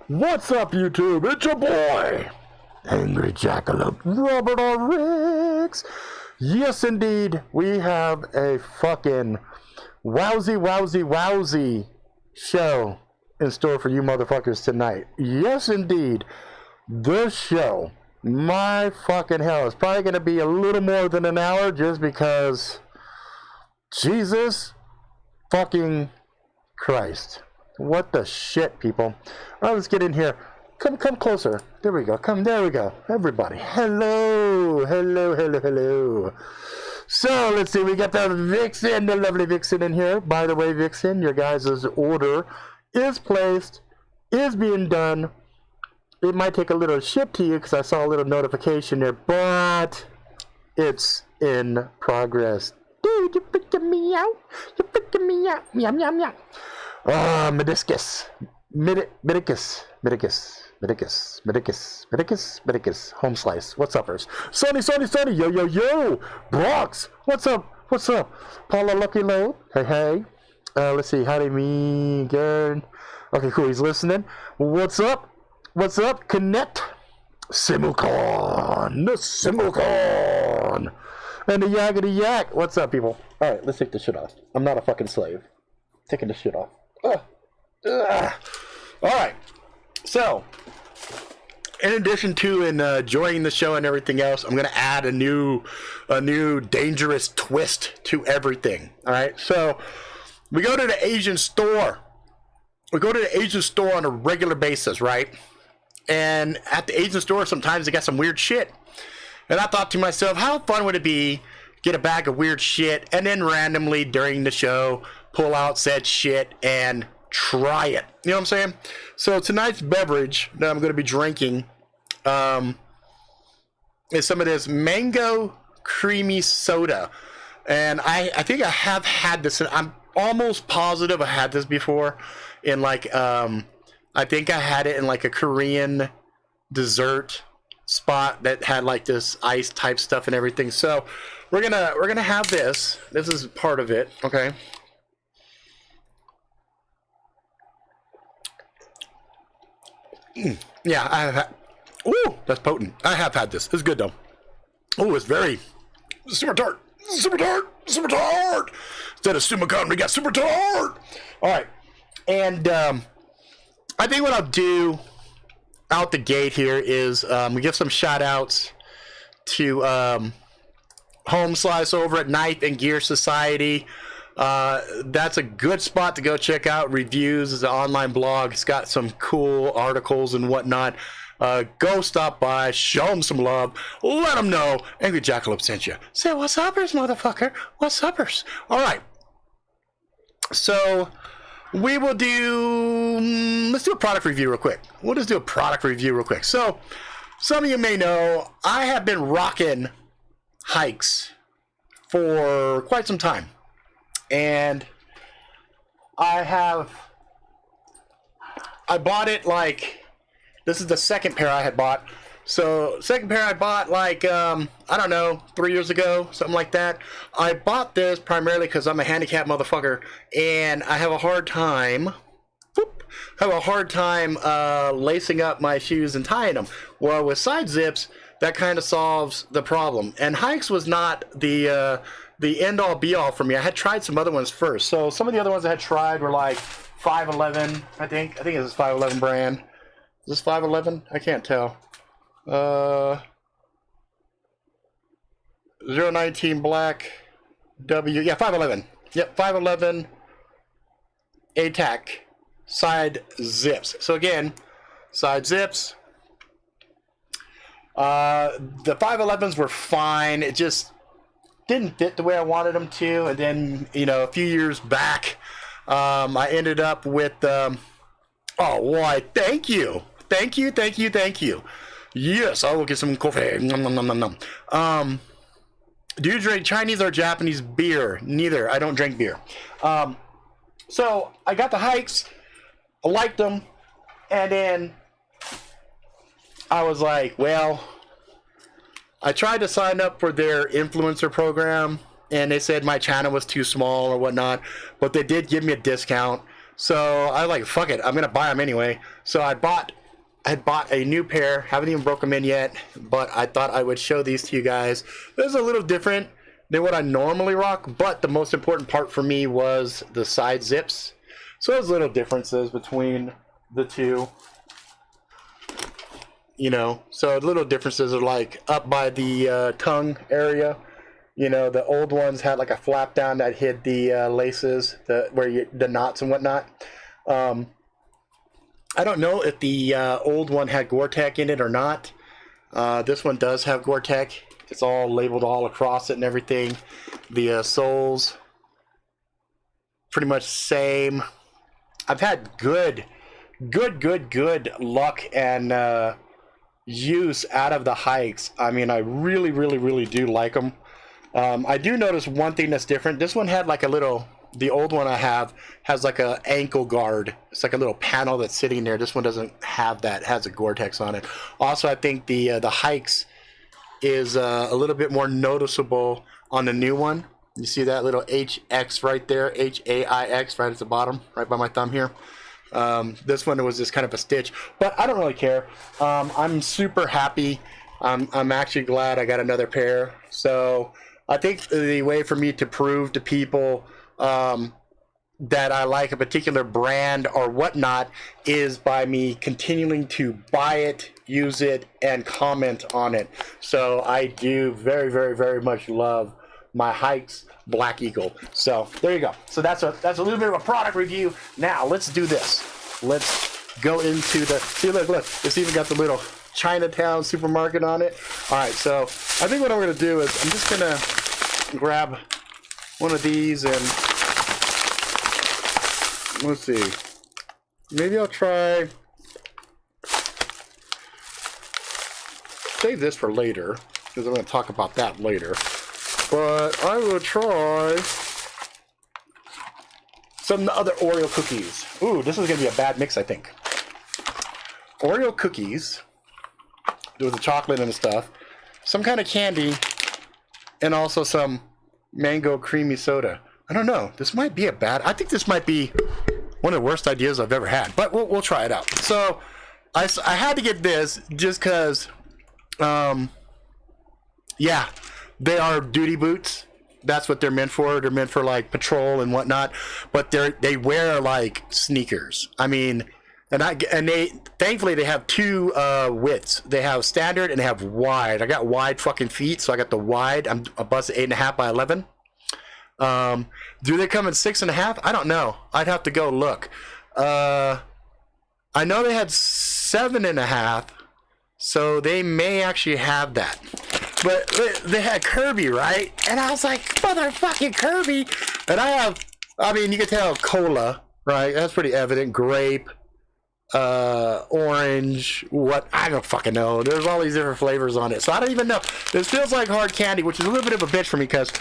What's up, YouTube? It's your boy, Angry Jackalope, Robert R. Yes, indeed, we have a fucking wowzy show in store for you motherfuckers tonight. Yes, indeed, this show, my fucking hell, is probably going to be a little more than an hour just because Jesus fucking Christ. What the shit, people? All right, let's get in here. Come closer. There we go. There we go. Everybody. Hello. So, let's see. We got the Vixen, the lovely Vixen in here. By the way, Vixen, your guys' order is placed, is being done. It might take a little ship to you because I saw a little notification there, but it's in progress. Dude, you're freaking me out. Meow. Medicus. Home slice. What's uppers? Sonny. Yo. Brox. What's up? Paula Lucky Low. Hey. Let's see. How do we good? Okay, cool. He's listening. What's up? Connect. Simulcon. And the Yakety Yak. What's up, people? All right, let's take this shit off. I'm not a fucking slave. Taking this shit off. All right. So, in addition to enjoying the show and everything else, I'm gonna add a new dangerous twist to everything. All right. So, we go to the Asian store. On a regular basis, right? And at the Asian store, sometimes they got some weird shit. And I thought to myself, how fun would it be get a bag of weird shit and then randomly during the show pull out said shit and try it. You know what I'm saying? So tonight's beverage that I'm going to be drinking is some of this mango creamy soda. And I think I have had this. I'm almost positive I had this before in like I think I had it in like a Korean dessert spot that had like this ice type stuff and everything. So we're gonna have this. This is part of it. Okay. Yeah, I have had. Ooh, that's potent. I have had this. It's good though. Oh, it's very super tart. Instead of Sumacon, we got super tart. All right, and I think what I'll do out the gate here is we give some shout outs to Home Slice over at Knife and Gear Society. That's a good spot to go check out. Reviews is an online blog. It's got some cool articles and whatnot. Go stop by, show them some love, let them know Angry Jackalope sent you. Say, what's uppers, motherfucker? What's uppers? All right. So we will let's do a product review real quick. We'll just do a product review real quick. So some of you may know I have been rocking Haix for quite some time. And I bought it like, this is the second pair I had bought. So second pair I bought like, I don't know, 3 years ago, something like that. I bought this primarily because I'm a handicapped motherfucker and I have a hard time, lacing up my shoes and tying them. Well, with side zips, that kind of solves the problem. And Haix was not the end-all be-all for me. I had tried some other ones first. So some of the other ones I had tried were like 511, I think it was 511 brand. Is this 511? I can't tell. 019 black W. Yeah, 511. Yep, 511 ATAC side zips. So again, side zips. The 511s were fine. It just didn't fit the way I wanted them to. And then, a few years back, I ended up with, oh, why, thank you. Yes, I will get some coffee. Nom. Do you drink Chinese or Japanese beer? Neither. I don't drink beer. So I got the Haix. I liked them. And then I was like, well, I tried to sign up for their influencer program, and they said my channel was too small or whatnot, but they did give me a discount. So I was like, fuck it, I'm gonna buy them anyway. So I had bought a new pair, haven't even broke them in yet, but I thought I would show these to you guys. This is a little different than what I normally rock, but the most important part for me was the side zips. So there's little differences between the two. You know, so little differences are like up by the tongue area. You know, the old ones had like a flap down that hid the laces, the knots and whatnot. I don't know if the old one had Gore-Tex in it or not. This one does have Gore-Tex. It's all labeled all across it and everything. The soles, pretty much same. I've had good luck and use out of the Haix. I mean, I really do like them. I do notice one thing that's different. This one had like a little, the old one I have has like a ankle guard. It's like a little panel that's sitting there. This one doesn't have that. It has a Gore-Tex on it. Also, I think the Haix is a little bit more noticeable on the new one. You see that little HX right there, HAIX right at the bottom, right by my thumb here. This one was just kind of a stitch, but I don't really care. I'm super happy. I'm actually glad I got another pair. So I think the way for me to prove to people that I like a particular brand or whatnot is by me continuing to buy it, use it, and comment on it. So I do very much love my Haix Black Eagle. So there you go. So that's a little bit of a product review. Now let's do this. Let's go into the, see, look, it's even got the little Chinatown supermarket on it. All right, so I think what I'm gonna do is I'm just gonna grab one of these and let's see. Maybe I'll try, save this for later because I'm gonna talk about that later. But I will try some other Oreo cookies. Ooh, this is gonna be a bad mix, I think. Oreo cookies with the chocolate and the stuff, some kind of candy, and also some mango creamy soda. I don't know. This might be I think this might be one of the worst ideas I've ever had, but we'll try it out. So I had to get this just because, yeah, they are duty boots. That's what they're meant for. They're meant for like patrol and whatnot, but they wear like sneakers. I mean, and they thankfully they have two widths. They have standard and they have wide. I got wide fucking feet, so I got the wide. I'm a bust 8.5 by 11. Do they come in 6.5? I don't know. I'd have to go look. I know they had 7.5, so they may actually have that. But they had Kirby, right? And I was like, motherfucking Kirby. And I mean, you can tell cola, right? That's pretty evident. Grape, orange, what? I don't fucking know. There's all these different flavors on it. So I don't even know. This feels like hard candy, which is a little bit of a bitch for me because,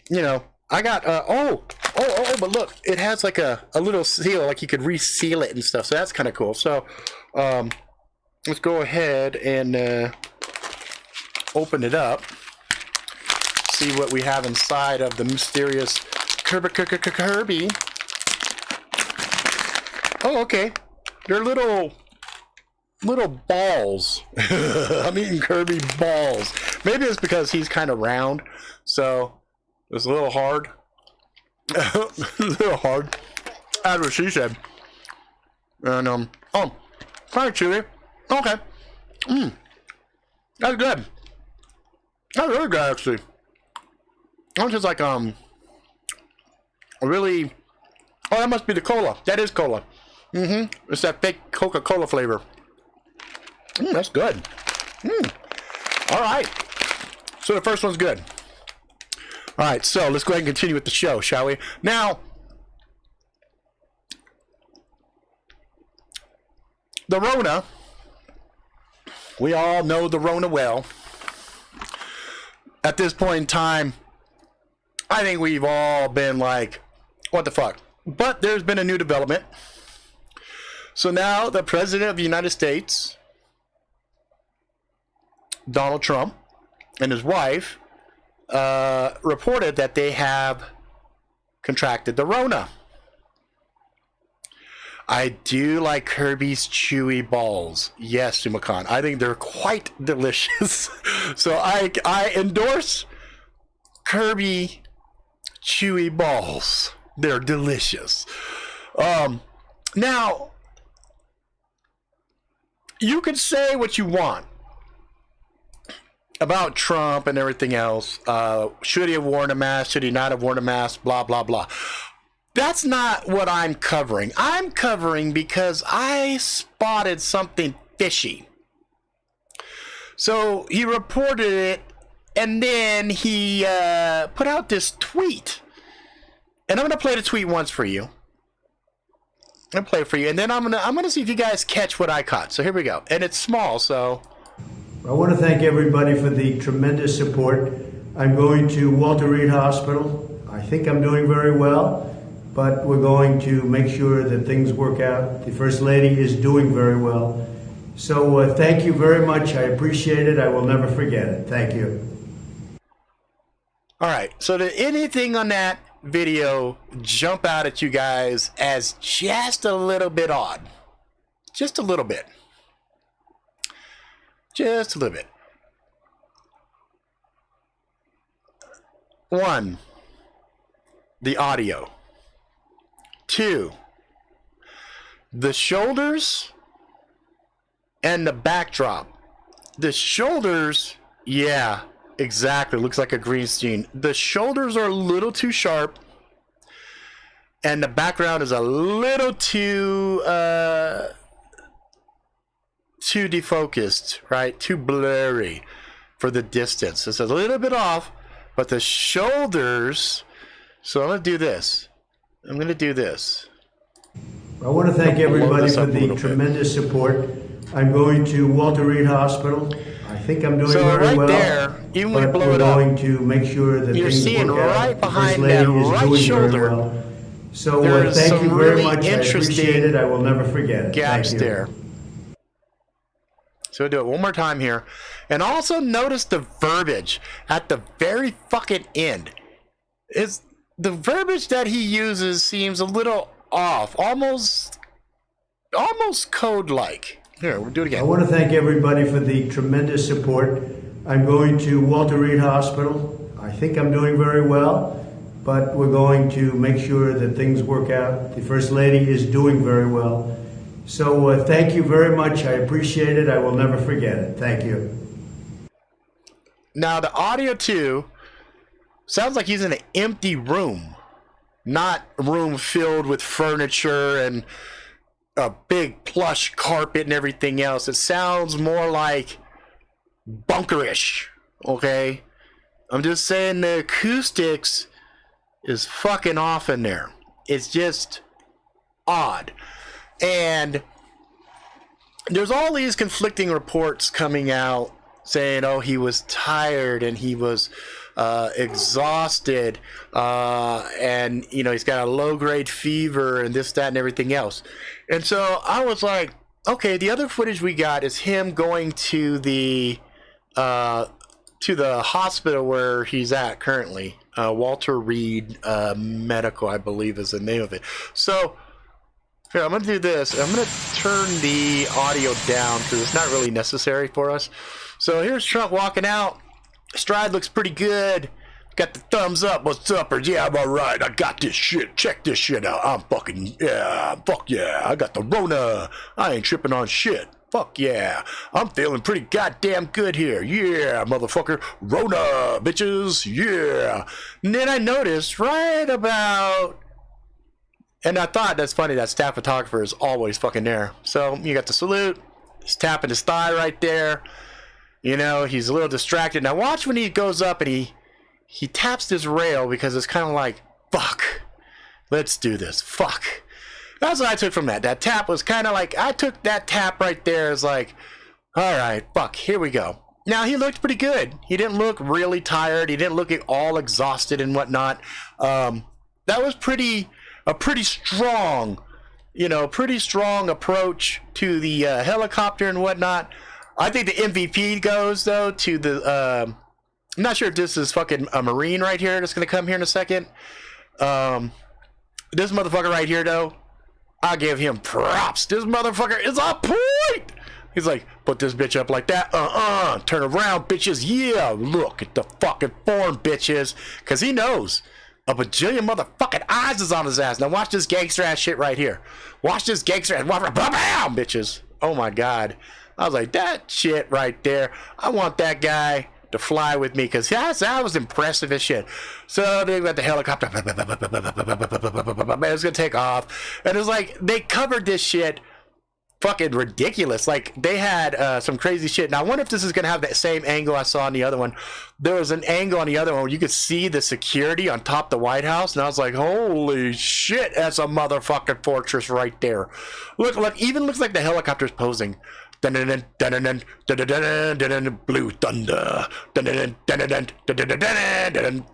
you know, I got, but look, it has like a little seal, like you could reseal it and stuff. So that's kind of cool. So, let's go ahead and, open it up, see what we have inside of the mysterious Kirby. Oh, okay. They're little balls. I'm eating Kirby balls. Maybe it's because he's kind of round, so it's a little hard. A little hard. That's what she said. And oh, kind of chewy. Okay. That's good. That's really good, actually. It's just like, really... Oh, that must be the cola. That is cola. It's that fake Coca-Cola flavor. That's good. All right. So the first one's good. All right, so let's go ahead and continue with the show, shall we? Now, the Rona. We all know the Rona well. At this point in time, I think we've all been like, what the fuck? But there's been a new development. So now the President of the United States, Donald Trump, and his wife reported that they have contracted the Rona. I do like Kirby's chewy balls. Yes, Sumakan. I think they're quite delicious. So I endorse Kirby chewy balls. They're delicious. Now, you can say what you want about Trump and everything else. Should he have worn a mask? Should he not have worn a mask? Blah, blah, blah. That's not what I'm covering. I'm covering because I spotted something fishy. So he reported it, and then he put out this tweet. And I'm going to play the tweet once for you. I'm going to play it for you, and then I'm gonna see if you guys catch what I caught. So here we go. And it's small, so... I want to thank everybody for the tremendous support. I'm going to Walter Reed Hospital. I think I'm doing very well, but we're going to make sure that things work out. The First Lady is doing very well. So thank you very much. I appreciate it. I will never forget it. Thank you. All right. So did anything on that video jump out at you guys as just a little bit odd? Just a little bit. Just a little bit. 1, the audio. 2, the shoulders and the backdrop. The shoulders, yeah, exactly. Looks like a green screen. The shoulders are a little too sharp, and the background is a little too defocused, right? Too blurry for the distance. It's a little bit off, but the shoulders. So I'm gonna do this. I'm gonna do this. I want to thank everybody for the tremendous support. I'm going to Walter Reed Hospital. I think I'm doing very well. There, even when you blow we're it up, going to make sure that you're things seeing work out. right behind the First Lady that is right doing shoulder. Very well. So There's thank you some very really much. I appreciate it. I will never forget it. Gaps Thank you. there. So we'll do it one more time here. And also notice the verbiage at the very fucking end. Is the verbiage that he uses seems a little off, almost code-like. Here, we'll do it again. I want to thank everybody for the tremendous support. I'm going to Walter Reed Hospital. I think I'm doing very well, but we're going to make sure that things work out. The First Lady is doing very well. So thank you very much. I appreciate it. I will never forget it. Thank you. Now, the audio, too, sounds like he's in an empty room, not a room filled with furniture and a big plush carpet and everything else. It sounds more like bunkerish, okay? I'm just saying the acoustics is fucking off in there. It's just odd. And there's all these conflicting reports coming out saying, oh, he was tired and he was exhausted, and you know, he's got a low-grade fever and this, that, and everything else. And so I was like, okay, the other footage we got is him going to the hospital where he's at currently, Walter Reed Medical, I believe is the name of it. So here, I'm going to do this. I'm going to turn the audio down because it's not really necessary for us. So here's Trump walking out. Stride looks pretty good. Got the thumbs up. What's up? Or yeah, I'm all right. I got this shit. Check this shit out. I'm fucking, yeah. Fuck yeah. I got the Rona. I ain't tripping on shit. Fuck yeah. I'm feeling pretty goddamn good here. Yeah, motherfucker. Rona, bitches. Yeah. And then I noticed right about... And I thought that's funny that staff photographer is always fucking there. So you got the salute. He's tapping his thigh right there. You know, he's a little distracted. Now watch when he goes up and he taps this rail because it's kind of like, fuck. Let's do this. Fuck. That's what I took from that. That tap was kind of like, I took that tap right there as like, all right, fuck, here we go. Now he looked pretty good. He didn't look really tired. He didn't look all exhausted and whatnot. That was a pretty strong, pretty strong approach to the helicopter and whatnot. I think the MVP goes, though, to the, I'm not sure if this is fucking a Marine right here that's going to come here in a second. This motherfucker right here, though, I give him props. This motherfucker is on point. He's like, put this bitch up like that. Turn around, bitches. Yeah, look at the fucking form, bitches. Because he knows a bajillion motherfucking eyes is on his ass. Now watch this gangster ass shit right here. Watch this gangster ass. Bam, bitches. Oh my God. I was like, that shit right there. I want that guy to fly with me because that was impressive as shit. So they got the helicopter. It's gonna take off, and it's like they covered this shit fucking ridiculous. Like they had some crazy shit. Now I wonder if this is gonna have that same angle I saw on the other one. There was an angle on the other one where you could see the security on top of the White House, and I was like, holy shit, that's a motherfucking fortress right there. Look, even looks like the helicopter's posing. Blue thunder.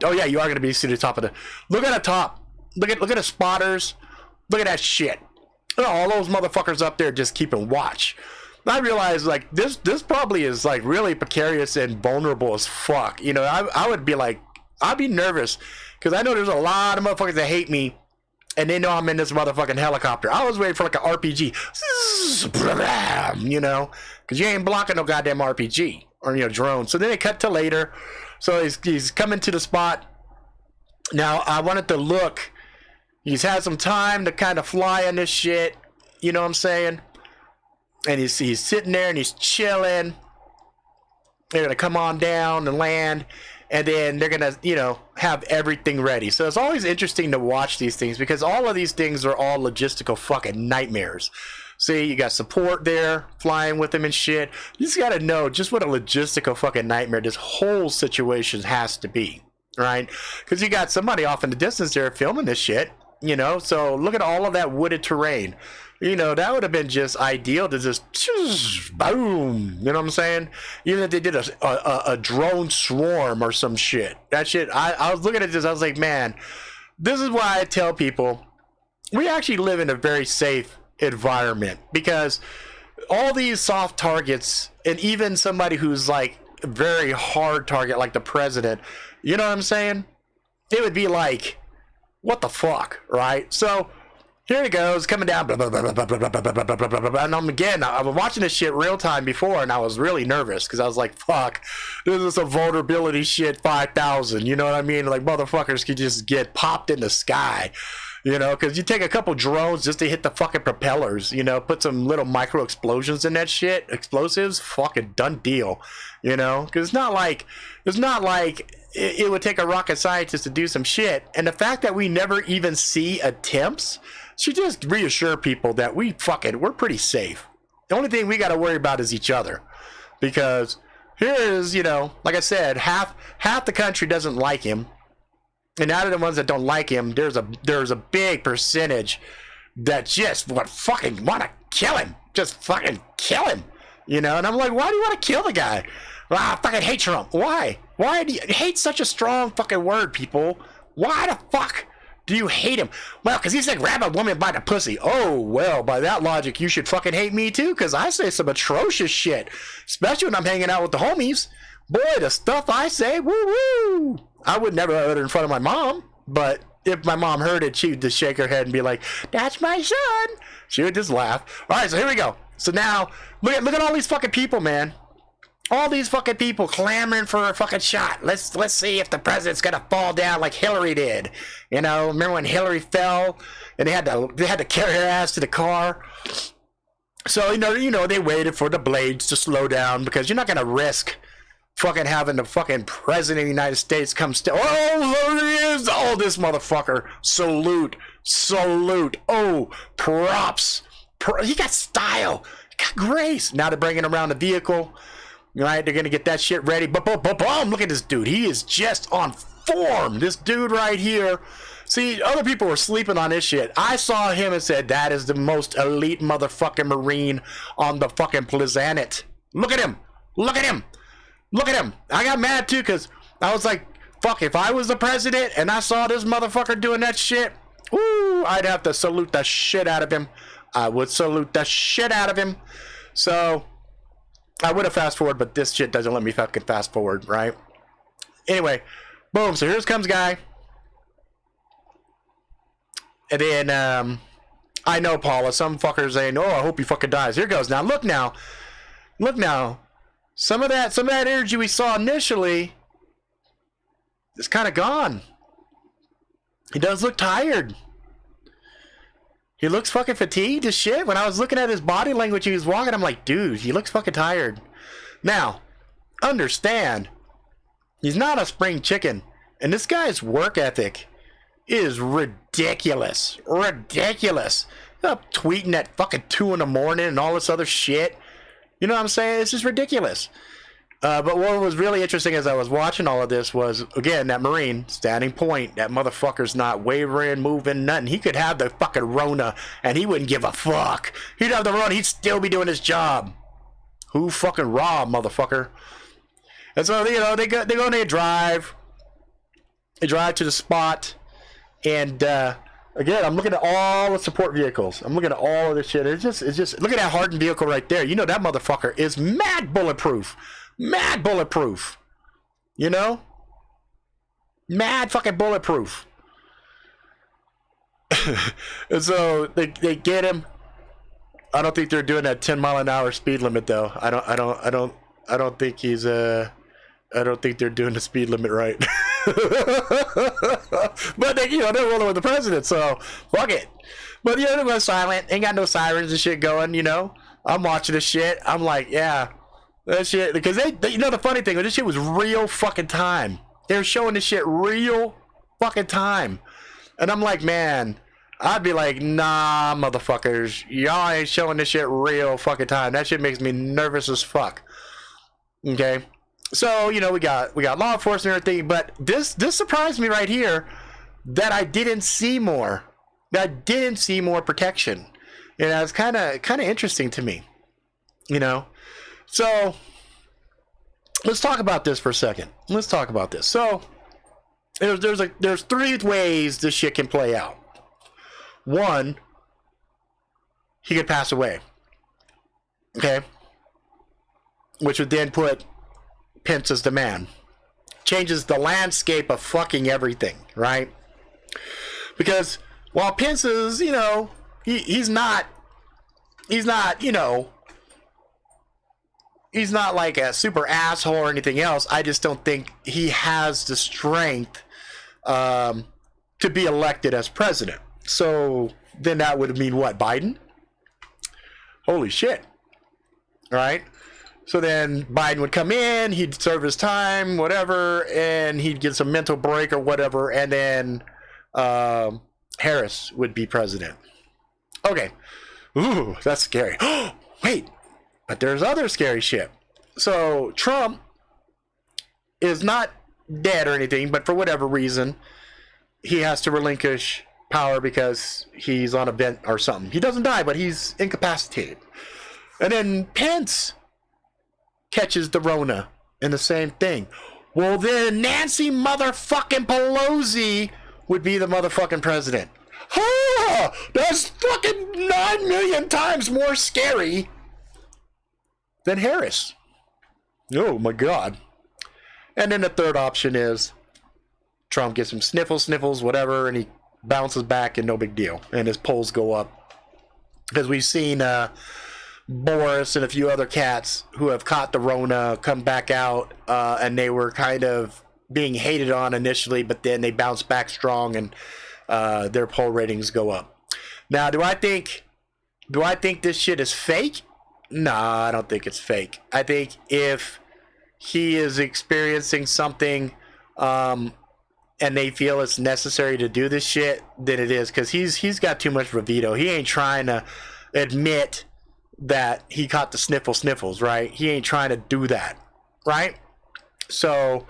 Oh yeah, you are gonna be seeing the top of the. Look at the top. Look at the spotters. Look at that shit. All those motherfuckers up there just keeping watch. I realize like this probably is like really precarious and vulnerable as fuck. You know, I would be like, I'd be nervous because I know there's a lot of motherfuckers that hate me. And they know I'm in this motherfucking helicopter. I was waiting for like an RPG, you know, because you ain't blocking no goddamn RPG or, you know, drone. So then they cut to later. So he's coming to the spot. Now I wanted to look. He's had some time to kind of fly on this shit. You know what I'm saying? And he's sitting there and he's chilling. They're gonna come on down and land. And then they're going to, you know, have everything ready. So it's always interesting to watch these things because all of these things are all logistical fucking nightmares. See, you got support there flying with them and shit. You just got to know just what a logistical fucking nightmare this whole situation has to be, right? Because you got somebody off in the distance there filming this shit, you know? So look at all of that wooded terrain. You know, that would have been just ideal to just boom. You know what I'm saying? Even if they did a drone swarm or some shit. That shit, I was looking at this, I was like, man, this is why I tell people we actually live in a very safe environment because all these soft targets and even somebody who's like a very hard target like the president, you know what I'm saying? It would be like, what the fuck, right? So here he goes, coming down, blah, blah, blah, blah, blah, blah, blah, blah, blah, blah, blah, and I was watching this shit real time before, and I was really nervous, because I was like, fuck, this is a vulnerability shit 5,000, you know what I mean? Like, motherfuckers could just get popped in the sky, you know, because you take a couple drones just to hit the fucking propellers, you know, put some little micro explosions in that shit, explosives, fucking done deal, you know, because it's not like it would take a rocket scientist to do some shit, and the fact that we never even see attempts should just reassure people that we're pretty safe. The only thing we got to worry about is each other, because here is, you know, like I said, half the country doesn't like him, and out of the ones that don't like him, there's a big percentage that just fucking want to kill him, just fucking kill him, you know. And I'm like, why do you want to kill the guy? Well, I fucking hate Trump. Why do you hate such a strong fucking word, people? Why the fuck do you hate him? Well, because he said grab a woman by the pussy. Oh, well, by that logic, you should fucking hate me too, because I say some atrocious shit, especially when I'm hanging out with the homies. Boy, the stuff I say, woo-woo. I would never utter it in front of my mom, but if my mom heard it, she would just shake her head and be like, that's my son. She would just laugh. All right, so here we go. So now, look at all these fucking people, man. All these fucking people clamoring for a fucking shot. Let's see if the president's gonna fall down like Hillary did. You know, remember when Hillary fell and they had to carry her ass to the car? So you know they waited for the blades to slow down, because you're not gonna risk fucking having the fucking president of the United States come oh, there he is. Oh, this motherfucker. Salute. Oh, props. He got style. He got grace. Now they're bringing around the vehicle. Right, they're gonna get that shit ready. Boom! Look at this dude. He is just on form. This dude right here. See, other people were sleeping on this shit. I saw him and said, that is the most elite motherfucking Marine on the fucking planet. Look at him. I got mad too, because I was like, fuck, if I was the president and I saw this motherfucker doing that shit, ooh, I'd have to salute the shit out of him. I would salute the shit out of him. So I would have fast forward, but this shit doesn't let me fucking fast forward, right? Anyway, boom. So here comes guy, and then I know, Paula. Some fuckers saying, "Oh, I hope he fucking dies." Here goes. Now, look now. Look now. Some of that energy we saw initially is kind of gone. He does look tired. He looks fucking fatigued as shit. When I was looking at his body language, he was walking. I'm like, dude, he looks fucking tired. Now, understand, he's not a spring chicken, and this guy's work ethic is ridiculous. Ridiculous. Up tweeting at fucking 2 in the morning and all this other shit. You know what I'm saying? It's just ridiculous. But what was really interesting as I was watching all of this was, again, that Marine, standing point. That motherfucker's not wavering, moving, nothing. He could have the fucking Rona, and he wouldn't give a fuck. He'd have the Rona, he'd still be doing his job. Who fucking raw, motherfucker? And so, you know, they go and they drive. They drive to the spot. And, again, I'm looking at all the support vehicles. I'm looking at all of this shit. It's just, look at that hardened vehicle right there. You know that motherfucker is mad bulletproof. Mad bulletproof. You know? Mad fucking bulletproof. And so they get him. I don't think they're doing that 10-mile-an-hour speed limit though. I don't think he's I don't think they're doing the speed limit right. But they, you know, they're rolling with the president, so fuck it. But you know, they went silent, ain't got no sirens and shit going, you know. I'm watching this shit. I'm like, yeah. That shit, because they you know, the funny thing, this shit was real fucking time. They were showing this shit real fucking time. And I'm like, man, I'd be like, nah, motherfuckers, y'all ain't showing this shit real fucking time. That shit makes me nervous as fuck. Okay, so you know, we got law enforcement and everything, but this surprised me right here that I didn't see more. That I didn't see more protection. You know, it's kind of interesting to me. You know. So, let's talk about this for a second. Let's talk about this. So, there's 3 ways this shit can play out. 1, he could pass away. Okay? Which would then put Pence as the man. Changes the landscape of fucking everything, right? Because while Pence is, you know, he's not, you know, he's not like a super asshole or anything else. I just don't think he has the strength to be elected as president. So then that would mean what? Biden? Holy shit. Right? So then Biden would come in, he'd serve his time, whatever, and he'd get some mental break or whatever, and then Harris would be president. Okay. Ooh, that's scary. Wait. But there's other scary shit. So Trump is not dead or anything, but for whatever reason, he has to relinquish power because he's on a vent or something. He doesn't die, but he's incapacitated. And then Pence catches the Rona and the same thing. Well, then Nancy motherfucking Pelosi would be the motherfucking president. Ah, that's fucking 9 million times more scary than Harris. Oh my god. And then the third option is Trump gets some sniffles, whatever, and he bounces back and no big deal. And his polls go up. Because we've seen Boris and a few other cats who have caught the Rona come back out, and they were kind of being hated on initially, but then they bounce back strong and their poll ratings go up. Now, do I think this shit is fake? No, I don't think it's fake. I think if he is experiencing something and they feel it's necessary to do this shit, then it is. Because he's got too much bravado. He ain't trying to admit that he caught the sniffles, right? He ain't trying to do that, right? So,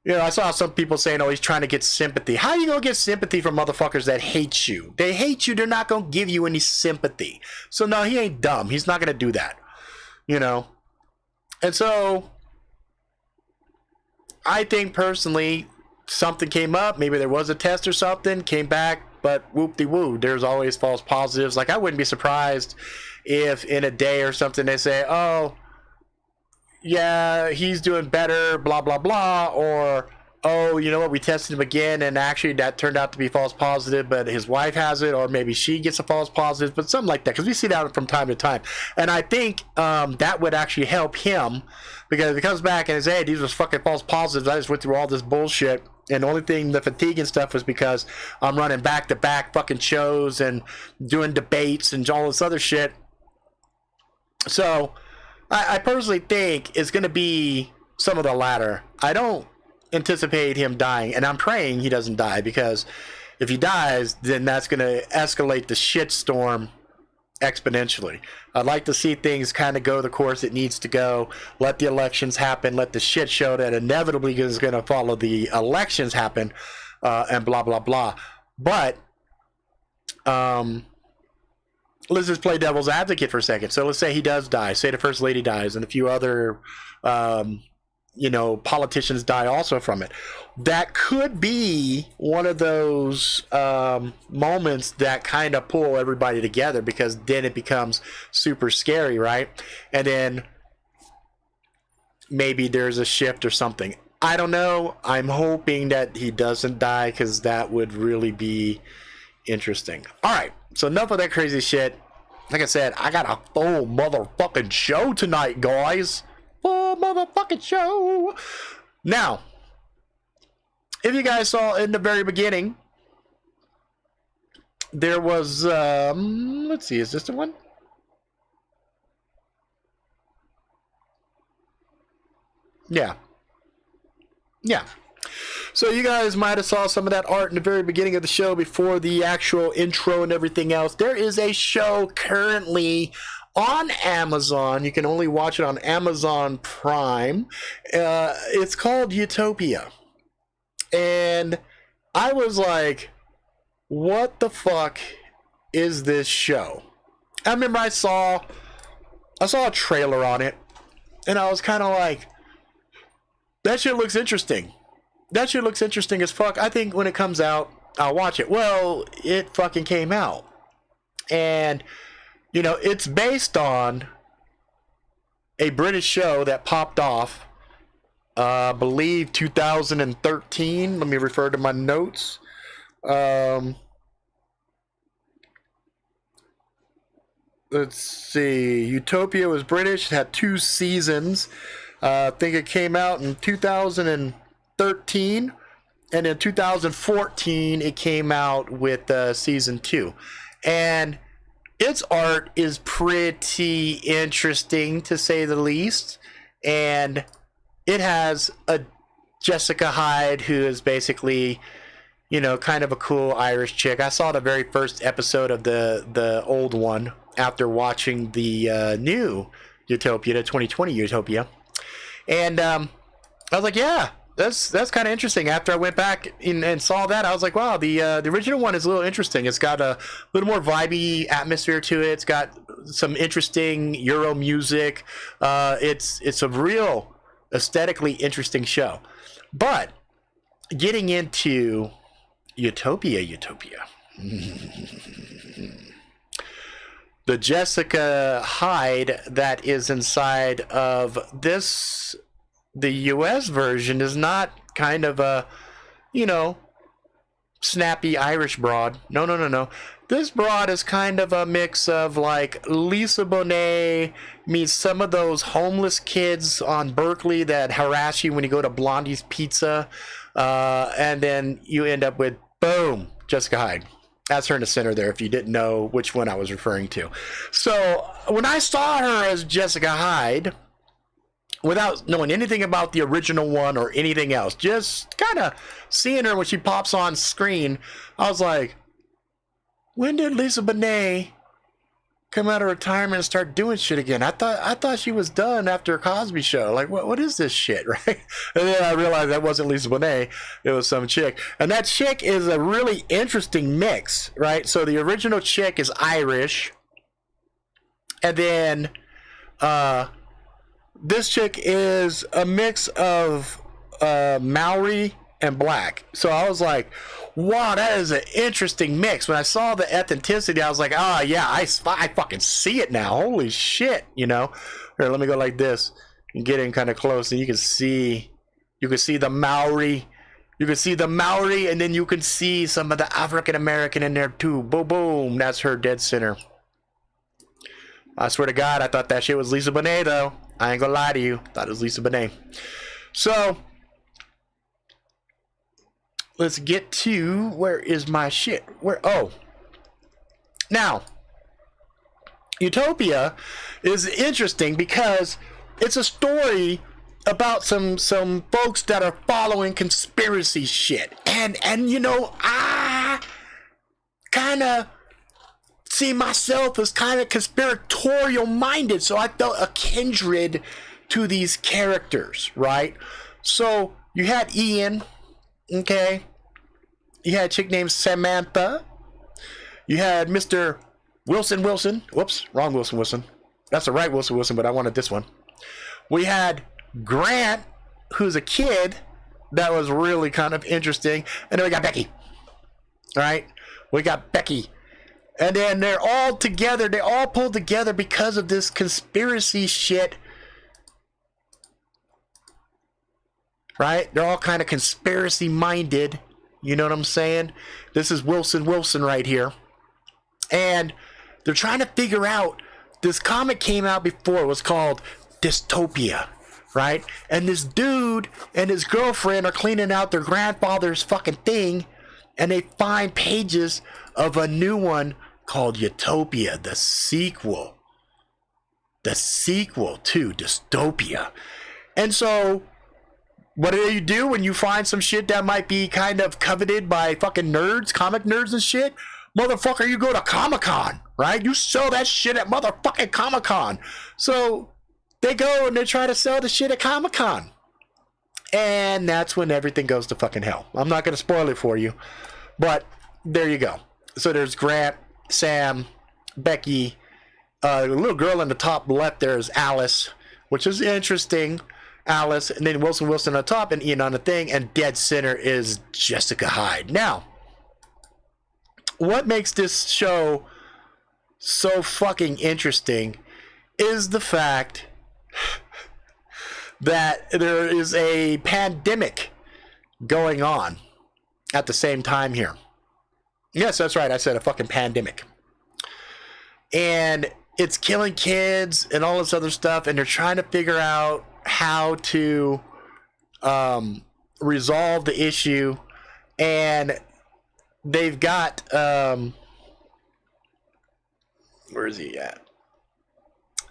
you know, I saw some people saying, oh, he's trying to get sympathy. How are you going to get sympathy from motherfuckers that hate you? They hate you. They're not going to give you any sympathy. So, no, he ain't dumb. He's not going to do that, you know? And so, I think personally, something came up. Maybe there was a test or something, came back, but whoop-de-woo. There's always false positives. Like, I wouldn't be surprised if in a day or something they say, oh, yeah, he's doing better, blah, blah, blah, or oh, you know what, we tested him again, and actually that turned out to be false positive, but his wife has it, or maybe she gets a false positive, but something like that, because we see that from time to time. And I think that would actually help him, because if he comes back and says, hey, these were fucking false positives, I just went through all this bullshit, and the only thing, the fatigue and stuff, was because I'm running back-to-back fucking shows and doing debates and all this other shit. So I personally think it's going to be some of the latter. I don't anticipate him dying, and I'm praying he doesn't die, because if he dies, then that's going to escalate the shitstorm exponentially. I'd like to see things kind of go the course it needs to go, let the elections happen, let the shit show that inevitably is going to follow the elections happen, and blah blah blah. But let's just play devil's advocate for a second. So let's say he does die, say the first lady dies, and a few other politicians die also from it. That could be one of those moments that kind of pull everybody together, because then it becomes super scary, right? And then maybe there's a shift or something. I don't know. I'm hoping that he doesn't die, because that would really be interesting. All right, so enough of that crazy shit. Like I said, I got a full motherfucking show tonight, guys. Full motherfucking show. Now, if you guys saw in the very beginning, there was, let's see, is this the one? Yeah. So you guys might have saw some of that art in the very beginning of the show before the actual intro and everything else. There is a show currently on Amazon. You can only watch it on Amazon Prime. It's called Utopia. And I was like, what the fuck is this show? I remember I saw a trailer on it, and I was kind of like, that shit looks interesting. That shit looks interesting as fuck. I think when it comes out, I'll watch it. Well, it fucking came out. And, it's based on a British show that popped off, I believe 2013. Let me refer to my notes. Let's see. Utopia was British. It had 2 seasons. I think it came out in 2013, and in 2014 it came out with season 2, and its art is pretty interesting, to say the least. And it has a Jessica Hyde, who is basically, kind of a cool Irish chick. I saw the very first episode of the old one after watching the new Utopia, the 2020 Utopia. And I was like, yeah, that's kind of interesting. After I went back and saw that, I was like, wow, the original one is a little interesting. It's got a little more vibey atmosphere to it. It's got some interesting Euro music. It's a real aesthetically interesting show. But getting into Utopia. The Jessica Hyde that is inside of this, the US version, is not kind of a, snappy Irish broad. No. This broad is kind of a mix of like Lisa Bonet meets some of those homeless kids on Berkeley that harass you when you go to Blondie's Pizza. And then you end up with, boom, Jessica Hyde. That's her in the center there, if you didn't know which one I was referring to. So when I saw her as Jessica Hyde, without knowing anything about the original one or anything else, just kind of seeing her when she pops on screen, I was like, when did Lisa Bonet come out of retirement and start doing shit again? I thought she was done after a Cosby Show. Like, what is this shit, right? And then I realized that wasn't Lisa Bonet. It was some chick. And that chick is a really interesting mix, right? So the original chick is Irish. And then this chick is a mix of Maori and black. So I was like, wow, that is an interesting mix. When I saw the ethnicity, I was like, oh yeah, I fucking see it now. Holy shit, Here, let me go like this and get in kind of close, and you can see the Maori You can see the Maori, and then you can see some of the African American in there too. Boom, boom. That's her dead center. I swear to God, I thought that shit was Lisa Bonet, though. I ain't gonna lie to you. Thought it was Lisa Bonet. So, let's get to, where is my shit? Where? Oh. Now, Utopia is interesting because it's a story about some folks that are following conspiracy shit. And you know, I kind of see myself as kind of conspiratorial minded, so I felt a kindred to these characters, right? So you had Ian, okay? You had a chick named Samantha. You had Mr. Wilson. Whoops, wrong Wilson. That's the right Wilson, but I wanted this one. We had Grant, who's a kid. That was really kind of interesting. And then we got Becky. All right? We got Becky. And then they're all together. They all pulled together because of this conspiracy shit. Right? They're all kind of conspiracy minded. You know what I'm saying? This is Wilson right here. And they're trying to figure out, this comic came out before. It was called Dystopia, right? And this dude and his girlfriend are cleaning out their grandfather's fucking thing, and they find pages of a new one called Utopia, the sequel to Dystopia. And so, what do you do when you find some shit that might be kind of coveted by fucking nerds, comic nerds and shit? Motherfucker, you go to Comic-Con, right? You sell that shit at motherfucking Comic-Con. So they go and they try to sell the shit at Comic-Con. And that's when everything goes to fucking hell. I'm not going to spoil it for you, but there you go. So there's Grant, Sam, Becky, the little girl in the top left there is Alice, which is interesting. Alice, and then Wilson on the top, and Ian on the thing, and dead center is Jessica Hyde. Now, what makes this show so fucking interesting is the fact that there is a pandemic going on at the same time here. Yes, that's right. I said a fucking pandemic. And it's killing kids and all this other stuff, and they're trying to figure out how to resolve the issue. And they've got where is he at?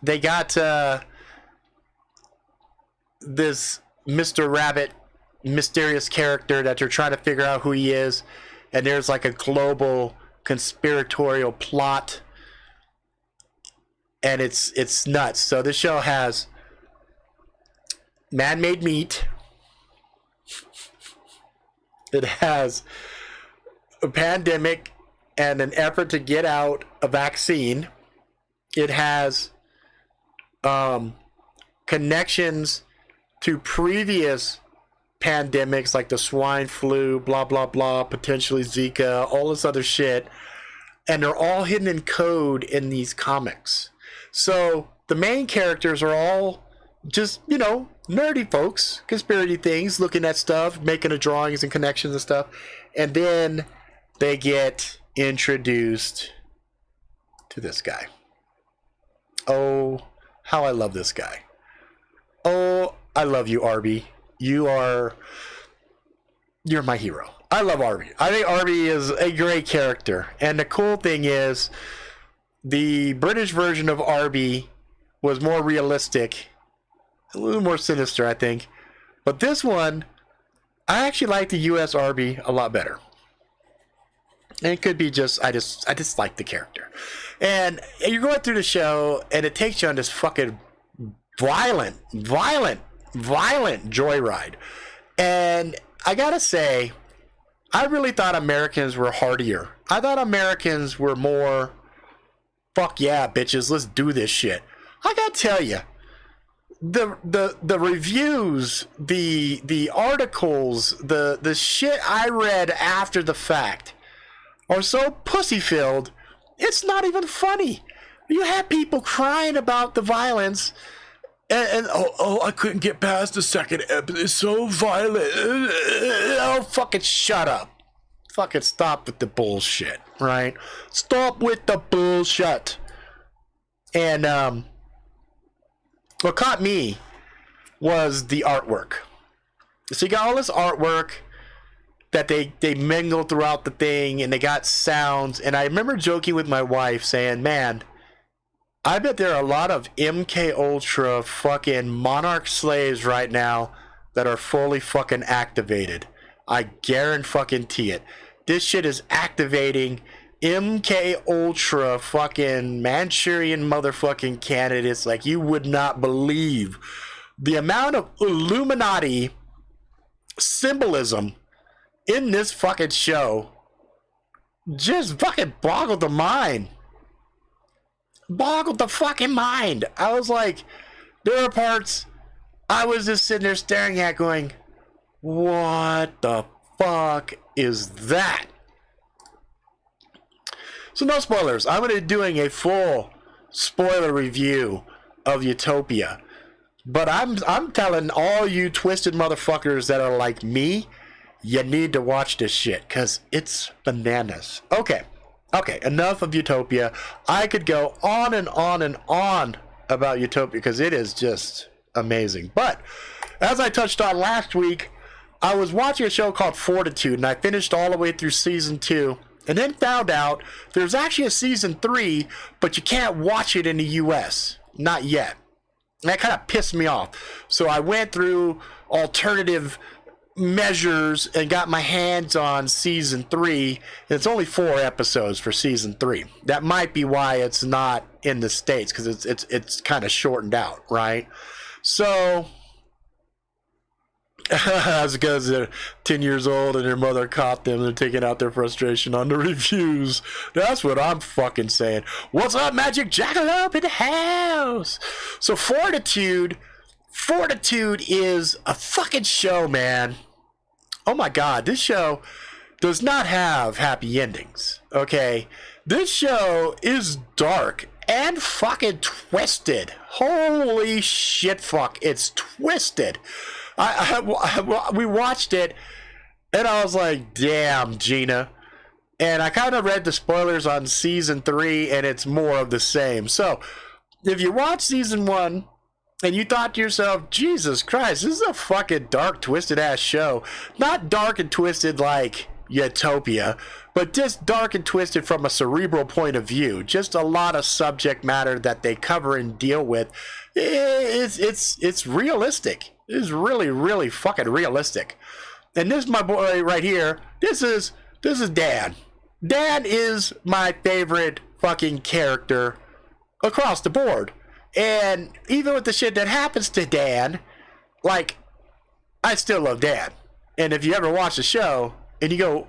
They got this Mr. Rabbit mysterious character that they're trying to figure out who he is, and there's like a global conspiratorial plot, and it's nuts. So this show has man-made meat. It has a pandemic and an effort to get out a vaccine. It has connections to previous pandemics like the swine flu, blah, blah, blah, potentially Zika, all this other shit. And they're all hidden in code in these comics. So the main characters are all just, you know, nerdy folks, conspiracy things, looking at stuff, making the drawings and connections and stuff. And then they get introduced to this guy. Oh, how I love this guy. Oh, I love you, Arby. You're my hero. I love Arby. I think Arby is a great character. And the cool thing is, the British version of Arby was more realistic, a little more sinister, I think. But this one, I actually like the US Arby a lot better. And it could be just I just like the character. And you're going through the show, and it takes you on this fucking violent joyride. And I gotta say, I really thought Americans were hardier. I thought Americans were more, fuck yeah, bitches, let's do this shit. I gotta tell you, the reviews, the articles, the shit I read after the fact are so pussy-filled, it's not even funny. You have people crying about the violence, And I couldn't get past the second episode. It's so violent. Oh, fucking shut up. Fucking stop with the bullshit, right? Stop with the bullshit. And what caught me was the artwork. So you got all this artwork that they mingled throughout the thing, and they got sounds. And I remember joking with my wife saying, man, I bet there are a lot of MK Ultra fucking Monarch slaves right now that are fully fucking activated. I guarantee it. This shit is activating MK Ultra fucking Manchurian motherfucking candidates like you would not believe. The amount of Illuminati symbolism in this fucking show just fucking boggled the mind. Boggled the fucking mind. I was like, there are parts I was just sitting there staring at going, what the fuck is that? So no spoilers. I'm going to be doing a full spoiler review of Utopia. But I'm telling all you twisted motherfuckers that are like me, you need to watch this shit because it's bananas. Okay, enough of Utopia. I could go on and on and on about Utopia because it is just amazing. But as I touched on last week, I was watching a show called Fortitude, and I finished all the way through season 2, and then found out there's actually a season 3, but you can't watch it in the US. Not yet. And that kind of pissed me off. So I went through alternative measures and got my hands on season 3. And it's only 4 episodes for season 3. That might be why it's not in the States, because it's kind of shortened out, right? So that's because they're 10 years old and their mother caught them and they're taking out their frustration on the reviews. That's what I'm fucking saying. What's up, Magic Jackalope in the house? So Fortitude is a fucking show, man. Oh my god, this show does not have happy endings, okay? This show is dark and fucking twisted. Holy shit, fuck, it's twisted. We watched it, and I was like, damn, Gina. And I kind of read the spoilers on season 3, and it's more of the same. So, if you watch season 1, and you thought to yourself, Jesus Christ, this is a fucking dark, twisted-ass show. Not dark and twisted like Utopia, but just dark and twisted from a cerebral point of view. Just a lot of subject matter that they cover and deal with. It's realistic. It is really, really fucking realistic. And this is my boy right here. This is Dan. Dan is my favorite fucking character across the board. And even with the shit that happens to Dan, like, I still love Dan. And if you ever watch the show and you go,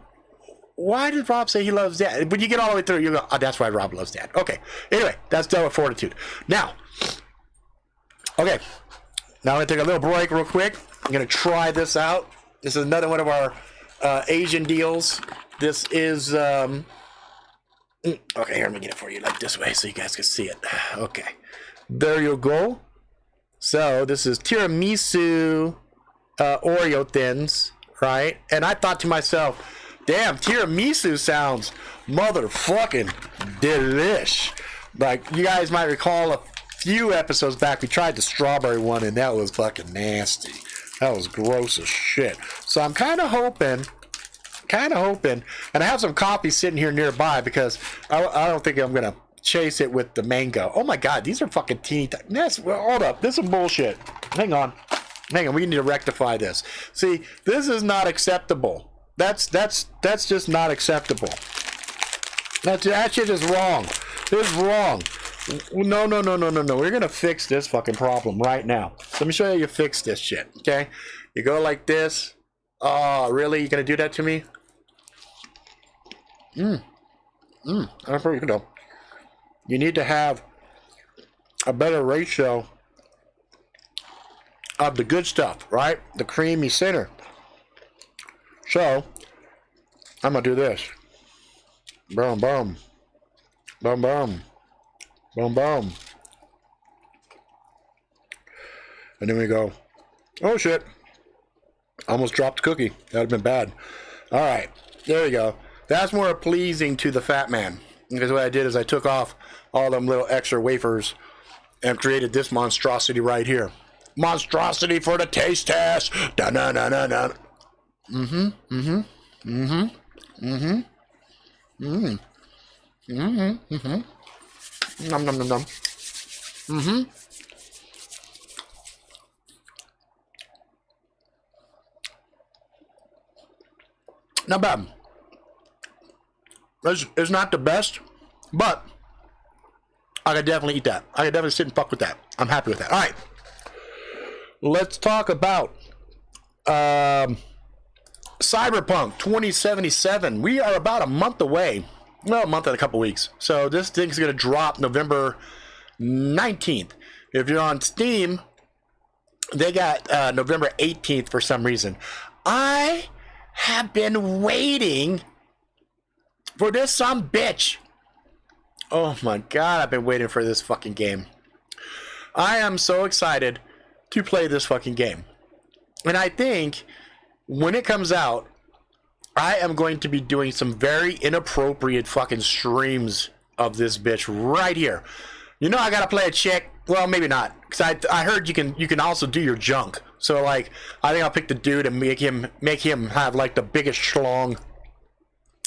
why did Rob say he loves Dan? When you get all the way through, you go, oh, that's why Rob loves Dan. Okay. Anyway, that's done with Fortitude. Now, okay. Now I'm going to take a little break real quick. I'm going to try this out. This is another one of our Asian deals. This is, okay, here, let me get it for you like this way so you guys can see it. Okay. There you go. So this is tiramisu Oreo thins, right? And I thought to myself, damn, tiramisu sounds motherfucking delish. Like, you guys might recall a few episodes back, we tried the strawberry one, and that was fucking nasty. That was gross as shit. So I'm kind of hoping, and I have some coffee sitting here nearby because I don't think I'm going to chase it with the mango. Oh my god, these are fucking teeny tiny. Hold up, this is some bullshit. Hang on, we need to rectify this. See, this is not acceptable. That's just not acceptable. That shit is wrong. This is wrong. No. We're gonna fix this fucking problem right now. So let me show you fix this shit, okay? You go like this. Oh, really? You gonna do that to me? I don't know, you know. You need to have a better ratio of the good stuff, right? The creamy center. So, I'm gonna do this. Boom, boom. Boom, boom. Boom, boom. And then we go, oh shit, almost dropped a cookie. That would have been bad. All right, there we go. That's more pleasing to the fat man. Because what I did is I took off all them little extra wafers and created this monstrosity right here. Monstrosity for the taste test. Da na na na na. Mm-hmm. Mm-hmm. Mm-hmm. Mm-hmm. Mm-hmm. Mm-hmm. Mm-hmm. Nom nom nom nom. Mm-hmm. Not bad. It's not the best, but I could definitely eat that. I could definitely sit and fuck with that. I'm happy with that. All right. Let's talk about Cyberpunk 2077. We are about a month away. Well, a month and a couple weeks. So this thing's going to drop November 19th. If you're on Steam, they got November 18th for some reason. I have been waiting for this some bitch. Oh my god, I've been waiting for this fucking game. I am so excited to play this fucking game. And I think when it comes out, I am going to be doing some very inappropriate fucking streams of this bitch right here. You know I gotta play a chick. Well, maybe not, because I heard you can also do your junk. So like, I think I'll pick the dude and make him have like the biggest schlong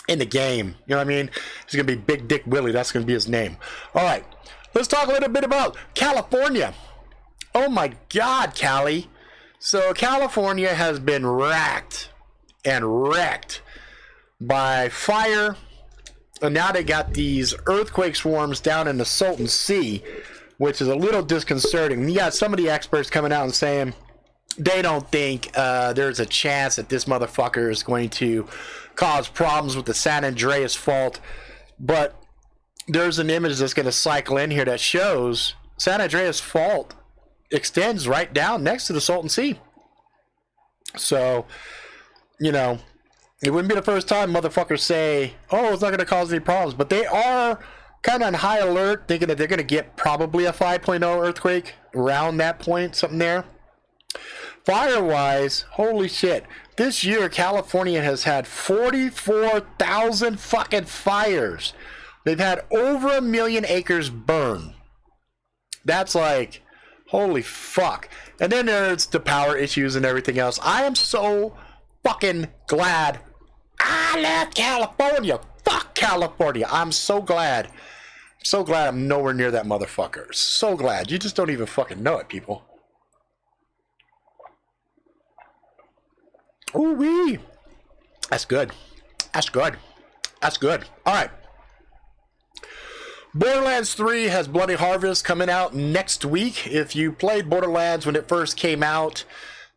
in the game. You know what I mean? He's gonna be Big Dick Willie. That's gonna be his name. All right, let's talk a little bit about California. Oh my God, Cali. So California has been racked and wrecked by fire, and now they got these earthquake swarms down in the Salton Sea, which is a little disconcerting. You got some of the experts coming out and saying they don't think there's a chance that this motherfucker is going to cause problems with the San Andreas Fault, but there's an image that's going to cycle in here that shows San Andreas Fault extends right down next to the Salton Sea. So, you know, it wouldn't be the first time motherfuckers say, oh, it's not going to cause any problems, but they are kind of on high alert, thinking that they're going to get probably a 5.0 earthquake around that point, something there. Fire-wise, holy shit. This year, California has had 44,000 fucking fires. They've had over 1 million acres burn. That's like, holy fuck. And then there's the power issues and everything else. I am so fucking glad. I love California. Fuck California. I'm so glad. So glad I'm nowhere near that motherfucker. So glad. You just don't even fucking know it, people. Ooh wee. That's good. That's good. That's good. All right. Borderlands 3 has Bloody Harvest coming out next week. If you played Borderlands when it first came out,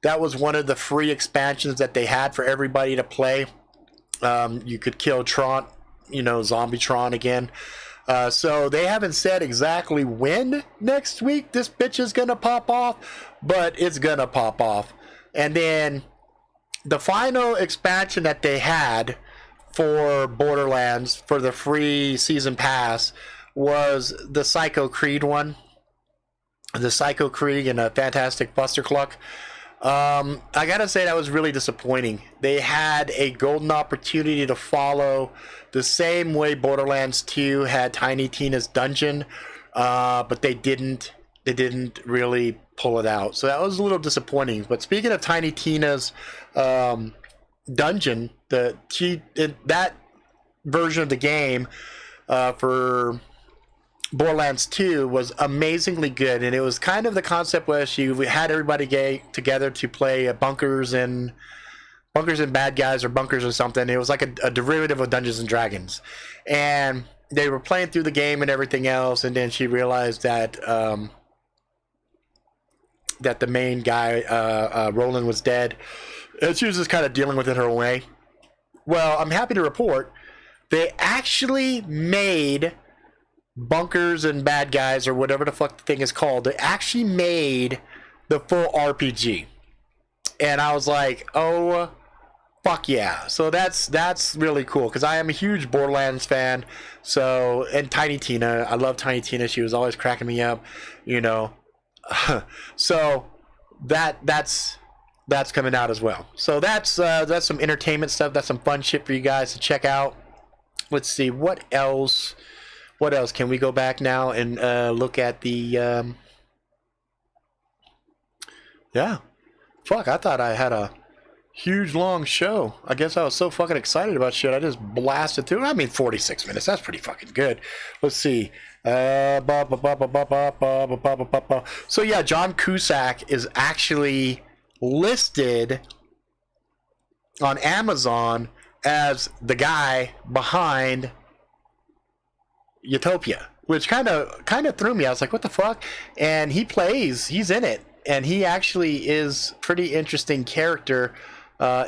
that was one of the free expansions that they had for everybody to play. You could kill Tron, you know, Zombie Tron again. So they haven't said exactly when next week this bitch is going to pop off, but it's going to pop off. And then the final expansion that they had for Borderlands for the free season pass was the Psycho Creed one. The Psycho Creed and a Fantastic Buster Cluck. I gotta say that was really disappointing. They had a golden opportunity to follow the same way Borderlands 2 had Tiny Tina's Dungeon, but they didn't really pull it out. So that was a little disappointing. But speaking of Tiny Tina's Dungeon, that version of the game for Borderlands 2 was amazingly good, and it was kind of the concept was you had everybody get together to play bunkers and bad guys or bunkers or something. It was like a derivative of Dungeons and Dragons, and they were playing through the game and everything else, and then she realized that that the main guy Roland was dead, and she was just kind of dealing with it her way. Well, I'm happy to report they actually made bunkers and bad guys or whatever the fuck the thing is called. They actually made the full RPG, and I was like, oh fuck yeah. So that's really cool, because I am a huge Borderlands fan. So, and Tiny Tina, I love Tiny Tina. She was always cracking me up, you know. So that's coming out as well. So that's some entertainment stuff. That's some fun shit for you guys to check out. Let's see what else. What else? Can we go back now and look at the? Yeah, fuck! I thought I had a huge long show. I guess I was so fucking excited about shit. I just blasted through. I mean, 46 minutes. That's pretty fucking good. Let's see. So yeah, John Cusack is actually listed on Amazon as the guy behind Utopia, which kind of threw me. I was like, what the fuck? And he's in it, and he actually is pretty interesting character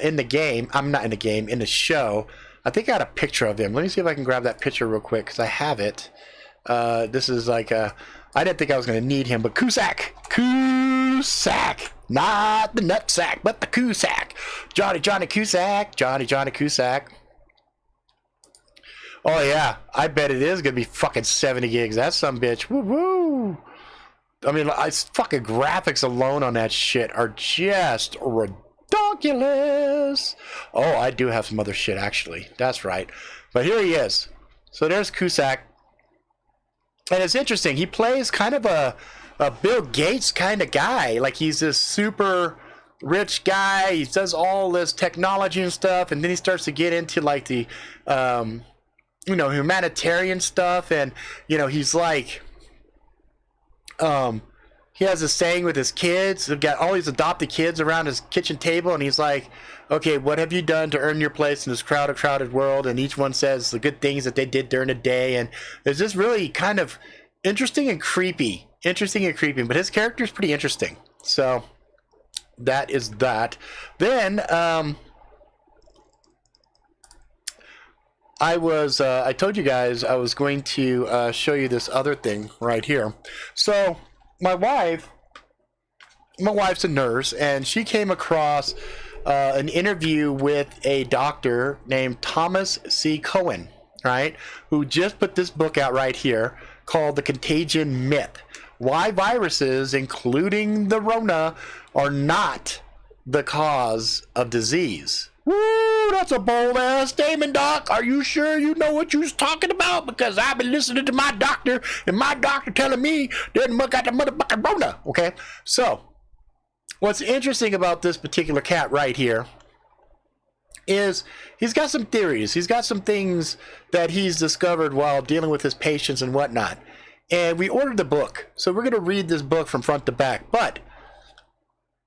in the game. I'm not in the game, in the show. I think I had a picture of him. Let me see if I can grab that picture real quick, because I have it. This is like I didn't think I was going to need him, but Cusack, not the nutsack, but the Cusack, Johnny Cusack, Johnny Cusack. Oh yeah, I bet it is going to be fucking 70 gigs. That's some bitch. Woo woo. I mean, fucking graphics alone on that shit are just ridiculous. Oh, I do have some other shit actually. That's right. But here he is. So there's Cusack. And it's interesting. He plays kind of a Bill Gates kind of guy. Like, he's this super rich guy. He does all this technology and stuff. And then he starts to get into like the, humanitarian stuff. And, he's like, he has a saying with his kids. He's got all these adopted kids around his kitchen table. And he's like, okay, what have you done to earn your place in this crowded world? And each one says the good things that they did during the day. And it's just really kind of interesting and creepy. But his character is pretty interesting. So that is that. Then I told you guys I was going to show you this other thing right here. So my wife's a nurse, and she came across an interview with a doctor named Thomas C. Cohen, right? Who just put this book out right here called The Contagion Myth. Why viruses, including the Rona, are not the cause of disease. Woo, that's a bold-ass statement, Doc. Are you sure you know what you was talking about? Because I've been listening to my doctor, and my doctor telling me they got the motherfucking Rona, okay? So, what's interesting about this particular cat right here is he's got some theories. He's got some things that he's discovered while dealing with his patients and whatnot. And we ordered the book. So we're going to read this book from front to back. But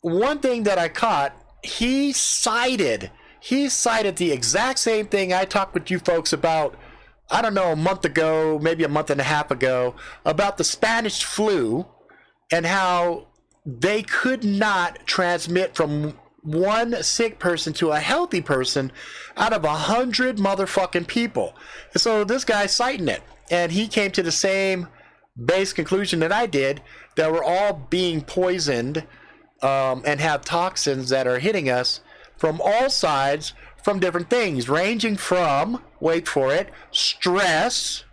one thing that I caught, he cited the exact same thing I talked with you folks about, I don't know, a month ago, maybe a month and a half ago, about the Spanish flu and how they could not transmit from one sick person to a healthy person out of 100 motherfucking people. And so this guy's citing it, and he came to the same base conclusion that I did, that we're all being poisoned and have toxins that are hitting us from all sides, from different things, ranging from, wait for it, stress,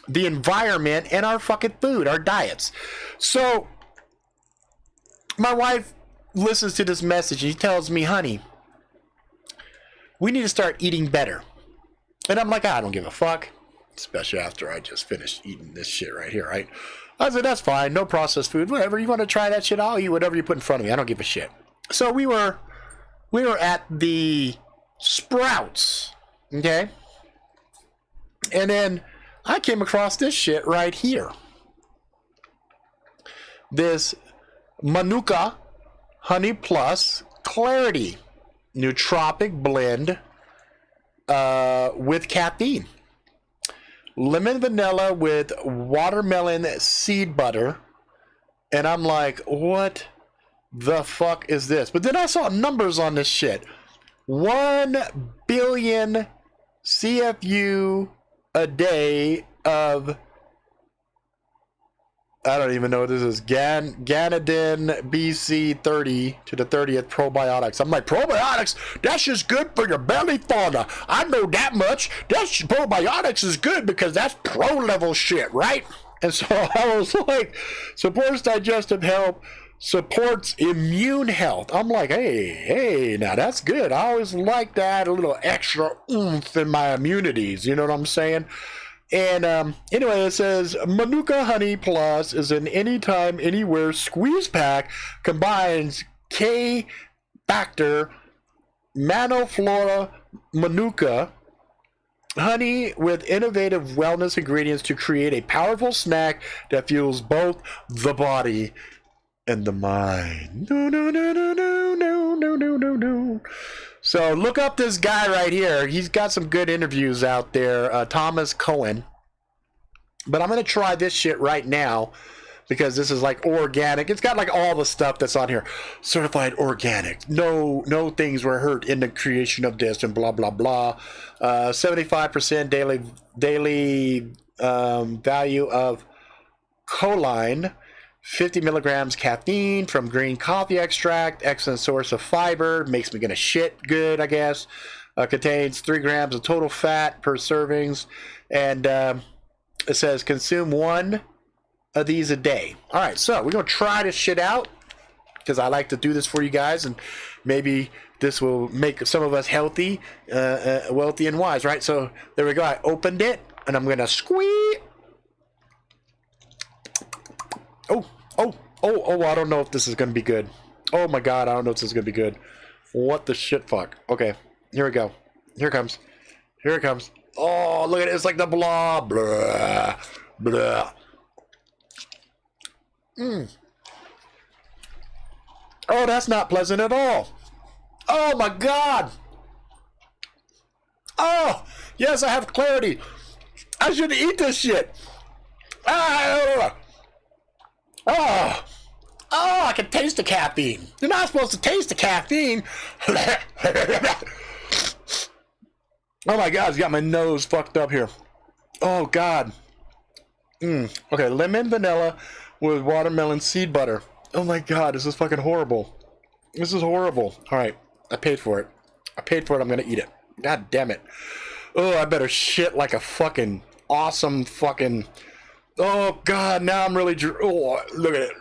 the environment, and our fucking food, our diets. So my wife listens to this message and he tells me, honey, we need to start eating better. And I'm like, I don't give a fuck, especially after I just finished eating this shit right here, right? I said, that's fine, no processed food, whatever. You want to try that shit, I'll eat whatever you put in front of me. I don't give a shit. So we were at the Sprouts, okay? And then I came across this shit right here. This Manuka Honey Plus Clarity Nootropic Blend with caffeine. Lemon vanilla with watermelon seed butter. And I'm like, what the fuck is this? But then I saw numbers on this shit. 1 billion CFU a day of, I don't even know what this is, Ganadin BC30 to the 30th probiotics. I'm like, probiotics? That's just good for your belly fauna. I know that much. That's probiotics is good because that's pro level shit, right? And so I was like, supports digestive health, supports immune health. I'm like, hey, now that's good. I always like to add a little extra oomph in my immunities. You know what I'm saying? And anyway, it says Manuka Honey Plus is an anytime, anywhere squeeze pack. Combines K Factor, Manoflora, Manuka honey with innovative wellness ingredients to create a powerful snack that fuels both the body and the mind. No, no, no, no, no, no, no, no, no, no. So look up this guy right here. He's got some good interviews out there, Thomas Cohen. But I'm going to try this shit right now because this is like organic. It's got like all the stuff that's on here. Certified organic. No things were hurt in the creation of this and blah, blah, blah. 75% daily value of choline. 50 milligrams caffeine from green coffee extract. Excellent source of fiber. Makes me gonna shit good, I guess. Contains 3 grams of total fat per servings. And it says consume 1 of these a day. All right, so we're gonna try this shit out because I like to do this for you guys, and maybe this will make some of us healthy, wealthy, and wise, right? So there we go. I opened it, and I'm gonna squeeze. Oh, I don't know if this is gonna be good. Oh my god, I don't know if this is gonna be good. What the shit fuck? Okay, here we go. Here it comes. Here it comes. Oh, look at it. It's like the blah, blah, blah. Oh, that's not pleasant at all. Oh my god. Oh, yes, I have clarity. I shouldn't eat this shit. Oh, I can taste the caffeine. You're not supposed to taste the caffeine. Oh my god, it's got my nose fucked up here. Oh god. Okay, lemon vanilla with watermelon seed butter. Oh my god, this is fucking horrible. This is horrible. Alright, I paid for it. I paid for it, I'm gonna eat it. God damn it. Oh, I better shit like a fucking awesome fucking... Oh god, now I'm really... Oh, look at it.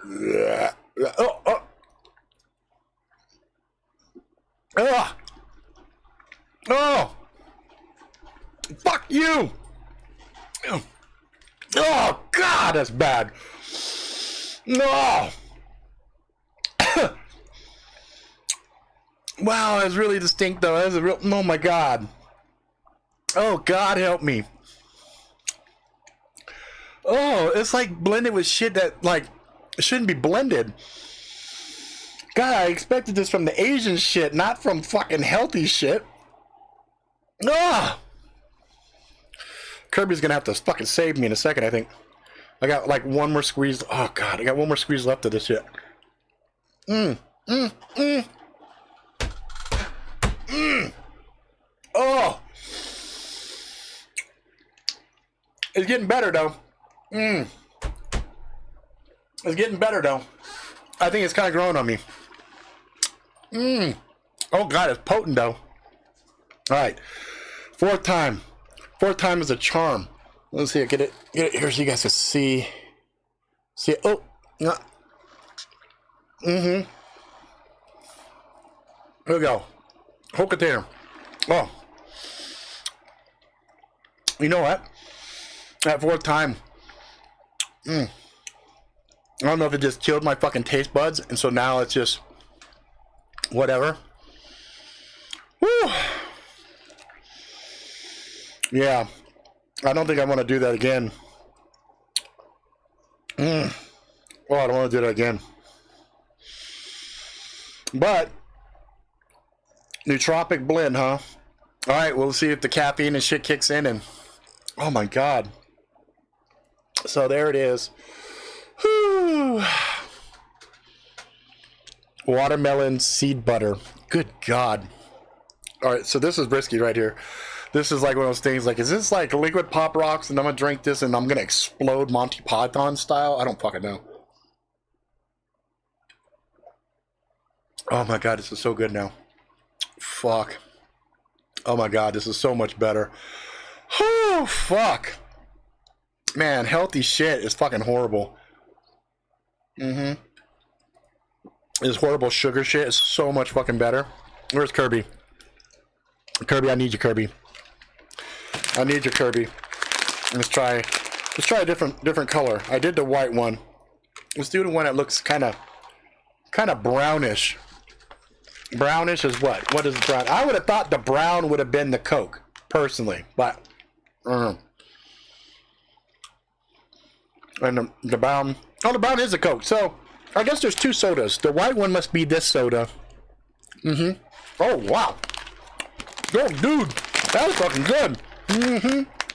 Oh! Fuck you! Oh god, that's bad. No! Wow, that's really distinct though. That's a real... Oh my god. Oh god, help me. Oh, it's like blended with shit that like shouldn't be blended. God, I expected this from the Asian shit, not from fucking healthy shit. Ah! Kirby's gonna have to fucking save me in a second, I think. I got like one more squeeze. Oh god, I got one more squeeze left of this shit. Oh! It's getting better though. It's getting better though. I think it's kind of growing on me. Oh god, it's potent though. Alright. Fourth time. Fourth time is a charm. Let's see, get it here so you guys can see. See it. Oh. Here we go. Whole container. Oh. You know what? That fourth time. I don't know if it just killed my fucking taste buds, and so now it's just whatever. Woo! Yeah. I don't think I want to do that again. Oh, I don't want to do that again. But nootropic blend, huh? Alright, we'll see if the caffeine and shit kicks in, and oh my god. So there it is. Whew. Watermelon seed butter. Good god. Alright, so this is risky right here. This is like one of those things like, is this like liquid pop rocks and I'm gonna drink this and I'm gonna explode Monty Python style? I don't fucking know. Oh my god, this is so good now. Fuck. Oh my god, this is so much better. Oh, fuck. Man, healthy shit is fucking horrible. This horrible sugar shit is so much fucking better. Where's Kirby? Kirby, I need you, Kirby. I need you, Kirby. Let's try a different color. I did the white one. Let's do the one that looks kind of brownish. Brownish is what? What is brown? I would have thought the brown would have been the Coke, personally, but and the brown. Oh, the brown is the Coke. So I guess there's two sodas. The white one must be this soda. Oh wow. Oh dude, that was fucking good.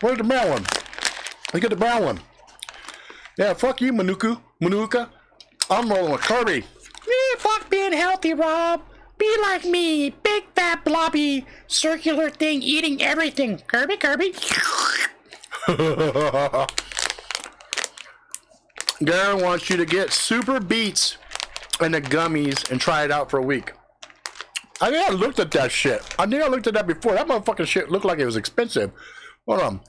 Where's the brown one? Look at the brown one. Yeah, fuck you, Manuka. I'm rolling with Kirby. Yeah, fuck being healthy, Rob. Be like me, big fat blobby circular thing eating everything. Kirby. Garen wants you to get Super Beats and the gummies and try it out for a week. I think I looked at that shit. I think I looked at that before. That motherfucking shit looked like it was expensive. Hold on.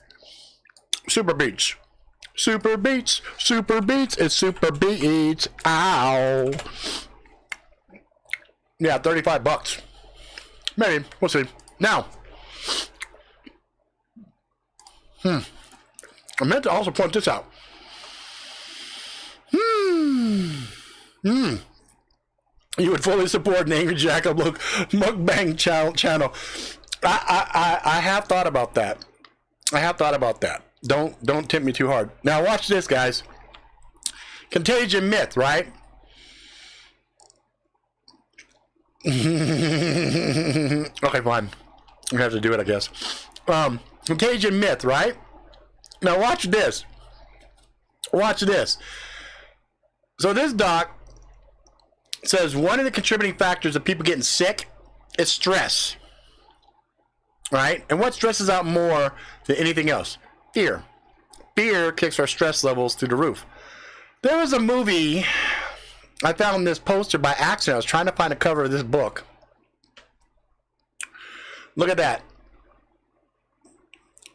Super Beats. It's Super Beats. Ow. Yeah, $35. Maybe. We'll see. Now. I meant to also point this out. You would fully support an Angry Jackal mukbang channel. I have thought about that. Don't tempt me too hard. Now watch this, guys. Contagion myth, right? Okay, fine. I have to do it, I guess. Contagion myth, right? Now watch this. So this doc says one of the contributing factors of people getting sick is stress. Right? And what stresses out more than anything else? Fear. Fear kicks our stress levels through the roof. There was a movie, I found this poster by accident. I was trying to find a cover of this book. Look at that.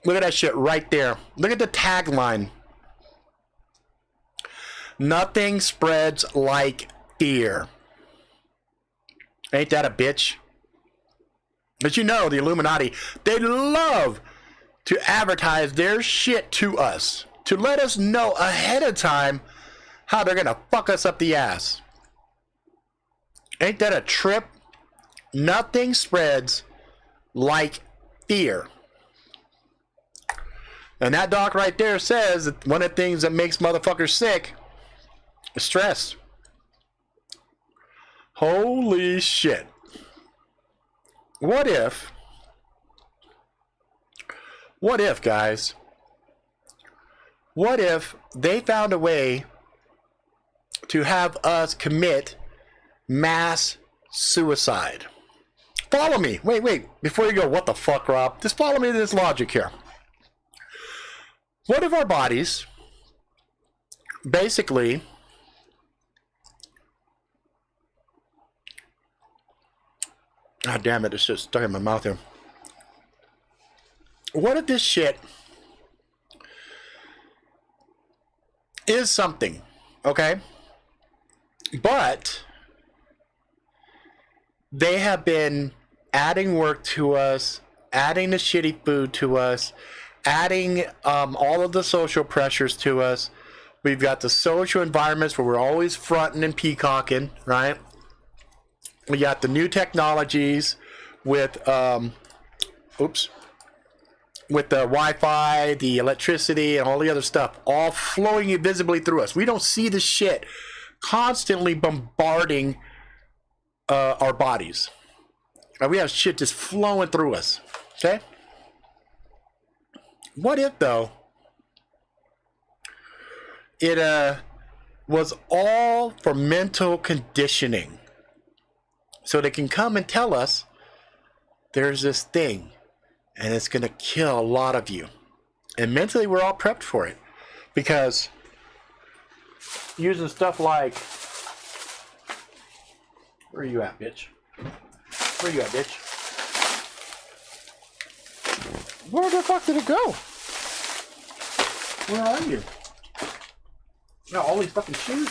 Look at that shit right there. Look at the tagline. Nothing spreads like fear. Ain't that a bitch? But you know, the Illuminati, they love to advertise their shit to us, to let us know ahead of time how they're gonna fuck us up the ass. Ain't that a trip? Nothing spreads like fear. And that doc right there says that one of the things that makes motherfuckers sick is stress. Holy shit. What if, guys, what if they found a way to have us commit mass suicide? Follow me. Wait. Before you go, what the fuck, Rob? Just follow me to this logic here. What if our bodies basically God damn it, it's just stuck in my mouth here. What if this shit is something, okay? But they have been adding work to us, adding the shitty food to us, adding all of the social pressures to us. We've got the social environments where we're always fronting and peacocking, right? We got the new technologies with with the Wi-Fi, the electricity, and all the other stuff, all flowing invisibly through us. We don't see the shit constantly bombarding our bodies. We have shit just flowing through us. Okay? What if, though, it was all for mental conditioning? So they can come and tell us there's this thing and it's going to kill a lot of you. And mentally, we're all prepped for it. Because using stuff like... Where are you at, bitch? Where the fuck did it go? Where are you? Got all these fucking shoes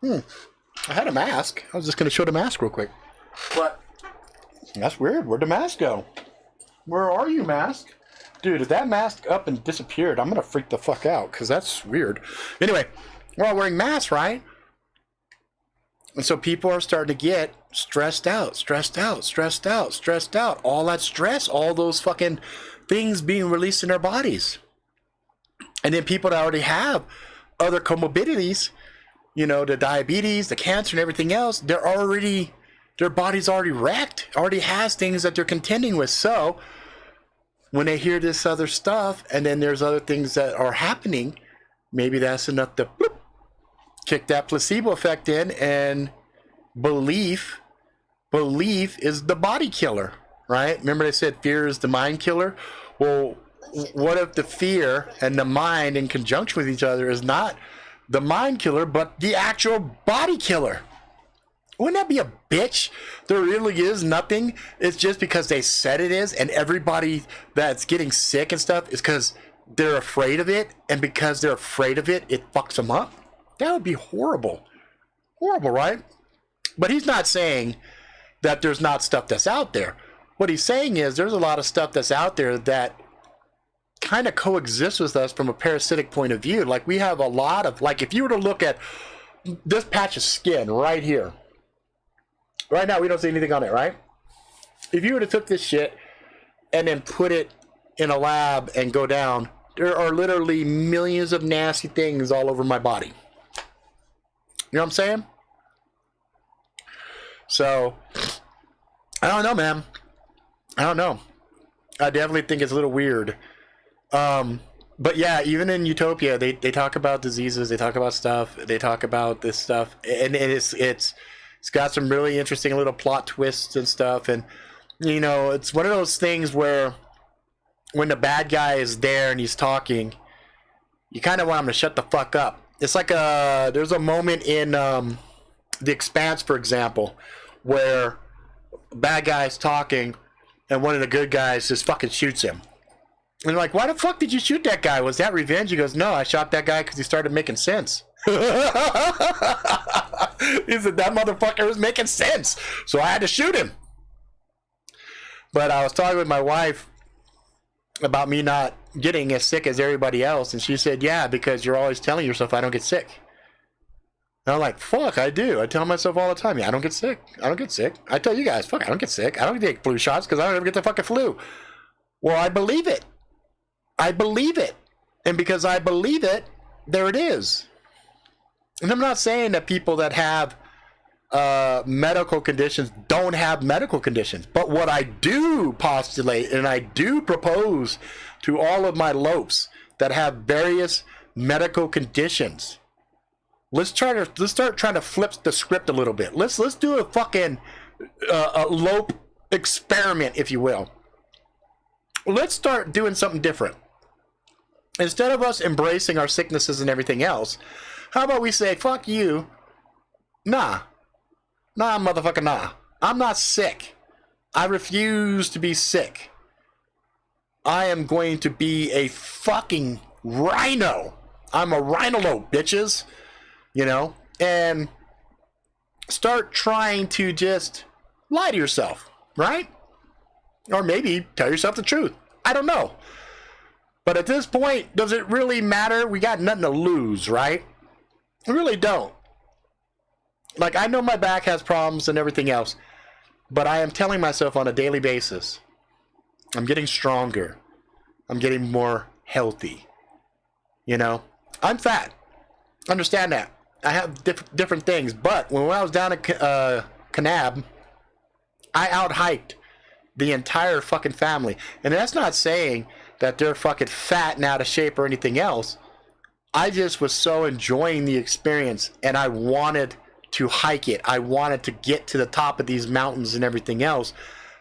here. I had a mask. I was just going to show the mask real quick. But that's weird. Where'd the mask go? Where are you, mask? Dude, if that mask up and disappeared, I'm going to freak the fuck out because that's weird. Anyway, we're all wearing masks, right? And so people are starting to get stressed out. All that stress, all those fucking things being released in their bodies. And then people that already have other comorbidities, you know, the diabetes, the cancer, and everything else, their body's already wrecked, already has things that they're contending with. So when they hear this other stuff, and then there's other things that are happening, maybe that's enough to kick that placebo effect in, and belief is the body killer, right? Remember they said fear is the mind killer? Well, what if the fear and the mind in conjunction with each other is not the mind killer, but the actual body killer? Wouldn't that be a bitch? There really is nothing. It's just because they said it is, and everybody that's getting sick and stuff is because they're afraid of it, and because they're afraid of it, it fucks them up. That would be horrible. Horrible, right? But he's not saying that there's not stuff that's out there. What he's saying is there's a lot of stuff that's out there that kind of coexists with us from a parasitic point of view. Like we have a lot of, like if you were to look at this patch of skin right here, right now we don't see anything on it, right? If you were to took this shit and then put it in a lab and go down, there are literally millions of nasty things all over my body. You know what I'm saying? So, I don't know, man. I don't know. I definitely think it's a little weird. But yeah, even in Utopia, they talk about diseases, they talk about stuff, they talk about this stuff, and it's got some really interesting little plot twists and stuff. And you know, it's one of those things where when the bad guy is there and he's talking, you kind of want him to shut the fuck up. It's like there's a moment in The Expanse, for example, where a bad guy's talking and one of the good guys just fucking shoots him. And they're like, why the fuck did you shoot that guy? Was that revenge? He goes, no, I shot that guy because he started making sense. He said, that motherfucker was making sense, so I had to shoot him. But I was talking with my wife about me not getting as sick as everybody else, and she said, yeah, because you're always telling yourself I don't get sick. And I'm like, fuck, I do. I tell myself all the time, yeah, I don't get sick. I don't get sick. I tell you guys, fuck, I don't get sick. I don't take flu shots because I don't ever get the fucking flu. Well, I believe it. I believe it. And because I believe it, there it is. And I'm not saying that people that have medical conditions don't have medical conditions. But what I do postulate and I do propose to all of my lopes that have various medical conditions, let's start trying to flip the script a little bit. Let's do a fucking a lope experiment, if you will. Let's start doing something different. Instead of us embracing our sicknesses and everything else, how about we say, fuck you? Nah, motherfucker, nah. I'm not sick. I refuse to be sick. I am going to be a fucking rhino. I'm a rhinolope, bitches. You know? And start trying to just lie to yourself, right? Or maybe tell yourself the truth. I don't know. But at this point, does it really matter? We got nothing to lose, right? We really don't. Like, I know my back has problems and everything else, but I am telling myself on a daily basis, I'm getting stronger. I'm getting more healthy. You know? I'm fat. Understand that. I have different things, but when I was down at Canab, I out-hiked the entire fucking family. And that's not saying that they're fucking fat and out of shape or anything else. I just was so enjoying the experience, and I wanted to hike it. I wanted to get to the top of these mountains and everything else,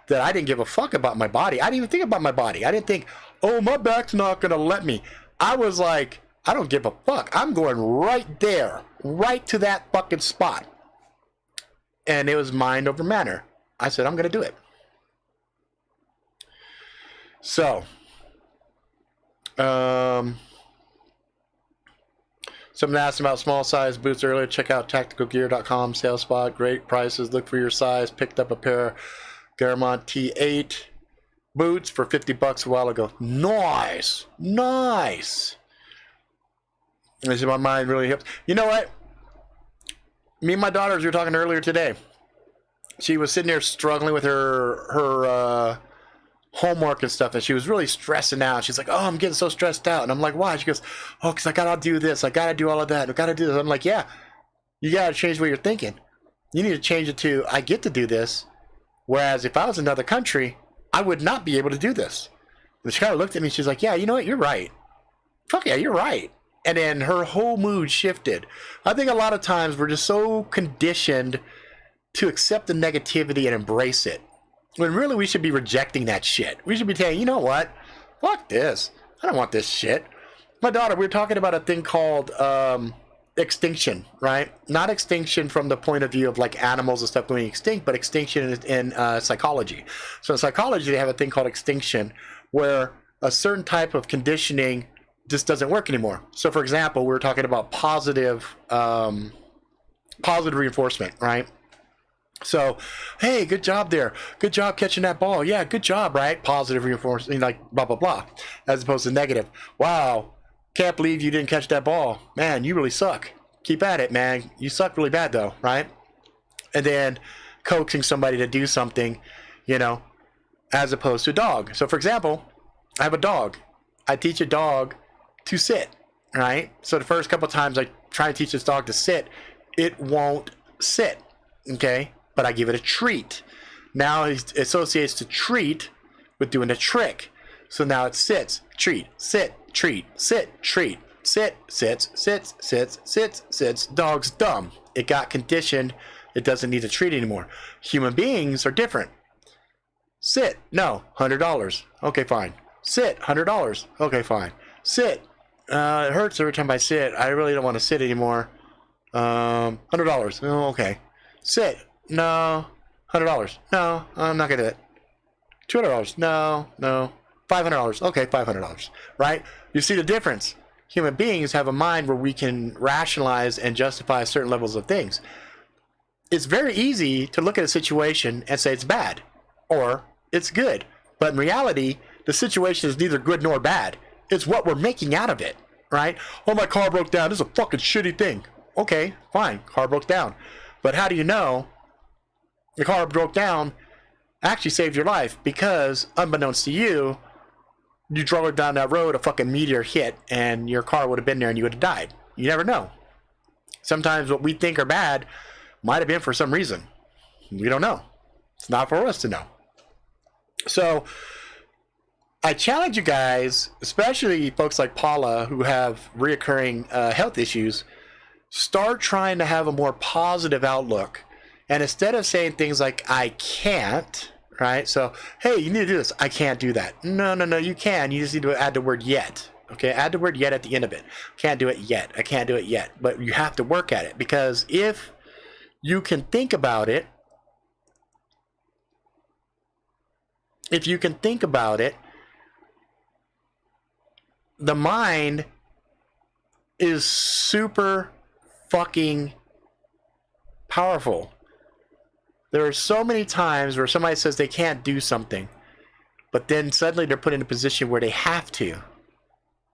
that I didn't give a fuck about my body. I didn't even think about my body. I didn't think, oh, my back's not going to let me. I was like, I don't give a fuck. I'm going right there, right to that fucking spot. And it was mind over matter. I said, I'm going to do it. So Someone asked about small size boots earlier. Check out tacticalgear.com sales spot. Great prices. Look for your size. Picked up a pair of Garamond T8 boots for $50 a while ago. Nice. Nice. This is my mind really hips. You know what? Me and my daughters, we were talking earlier today. She was sitting there struggling with her homework and stuff, and she was really stressing out. She's like, oh, I'm getting so stressed out. And I'm like, why? She goes, oh, because I gotta do this, I gotta do all of that, I gotta do this. I'm like, yeah, you gotta change the way you're thinking. You need to change it to, I get to do this, whereas if I was in another country, I would not be able to do this. And she kind of looked at me, she's like, yeah, you know what, you're right. Fuck yeah, you're right. And then her whole mood shifted. I think a lot of times we're just so conditioned to accept the negativity and embrace it, when really we should be rejecting that shit. We should be saying, you know what? Fuck this. I don't want this shit. My daughter, we were talking about a thing called extinction, right? Not extinction from the point of view of like animals and stuff going extinct, but extinction in psychology. So in psychology, they have a thing called extinction, where a certain type of conditioning just doesn't work anymore. So for example, we were talking about positive reinforcement, right? So, hey, good job there. Good job catching that ball. Yeah, good job, right? Positive reinforcement, like blah, blah, blah. As opposed to negative. Wow, can't believe you didn't catch that ball. Man, you really suck. Keep at it, man. You suck really bad, though, right? And then coaxing somebody to do something, you know, as opposed to a dog. So, for example, I have a dog. I teach a dog to sit, right? So the first couple times I try to teach this dog to sit, it won't sit, okay? But I give it a treat. Now it associates to treat with doing a trick. So now it sits, treat, sit, treat, sit, treat, sit, sits, sits, sits, sits, sits. Dog's dumb. It got conditioned. It doesn't need a treat anymore. Human beings are different. Sit, no, $100. Okay, fine. Sit, $100. Okay, fine. Sit. It hurts every time I sit. I really don't want to sit anymore. $100. Oh, okay. Sit. No. $100. No, I'm not gonna do it. $200. No. $500. Okay, $500. Right? You see the difference. Human beings have a mind where we can rationalize and justify certain levels of things. It's very easy to look at a situation and say it's bad or it's good. But in reality, the situation is neither good nor bad. It's what we're making out of it, right? Oh, my car broke down. This is a fucking shitty thing. Okay, fine. Car broke down. But how do you know the car broke down actually saved your life? Because unbeknownst to you, you drove down that road, a fucking meteor hit, and your car would have been there and you would have died. You never know. Sometimes what we think are bad might have been for some reason. We don't know. It's not for us to know. So I challenge you guys, especially folks like Paula who have reoccurring health issues, start trying to have a more positive outlook. And instead of saying things like, I can't, right? So, hey, you need to do this. I can't do that. No, you can. You just need to add the word yet. Okay, add the word yet at the end of it. Can't do it yet. I can't do it yet. But you have to work at it, because if you can think about it, the mind is super fucking powerful. There are so many times where somebody says they can't do something, but then suddenly they're put in a position where they have to,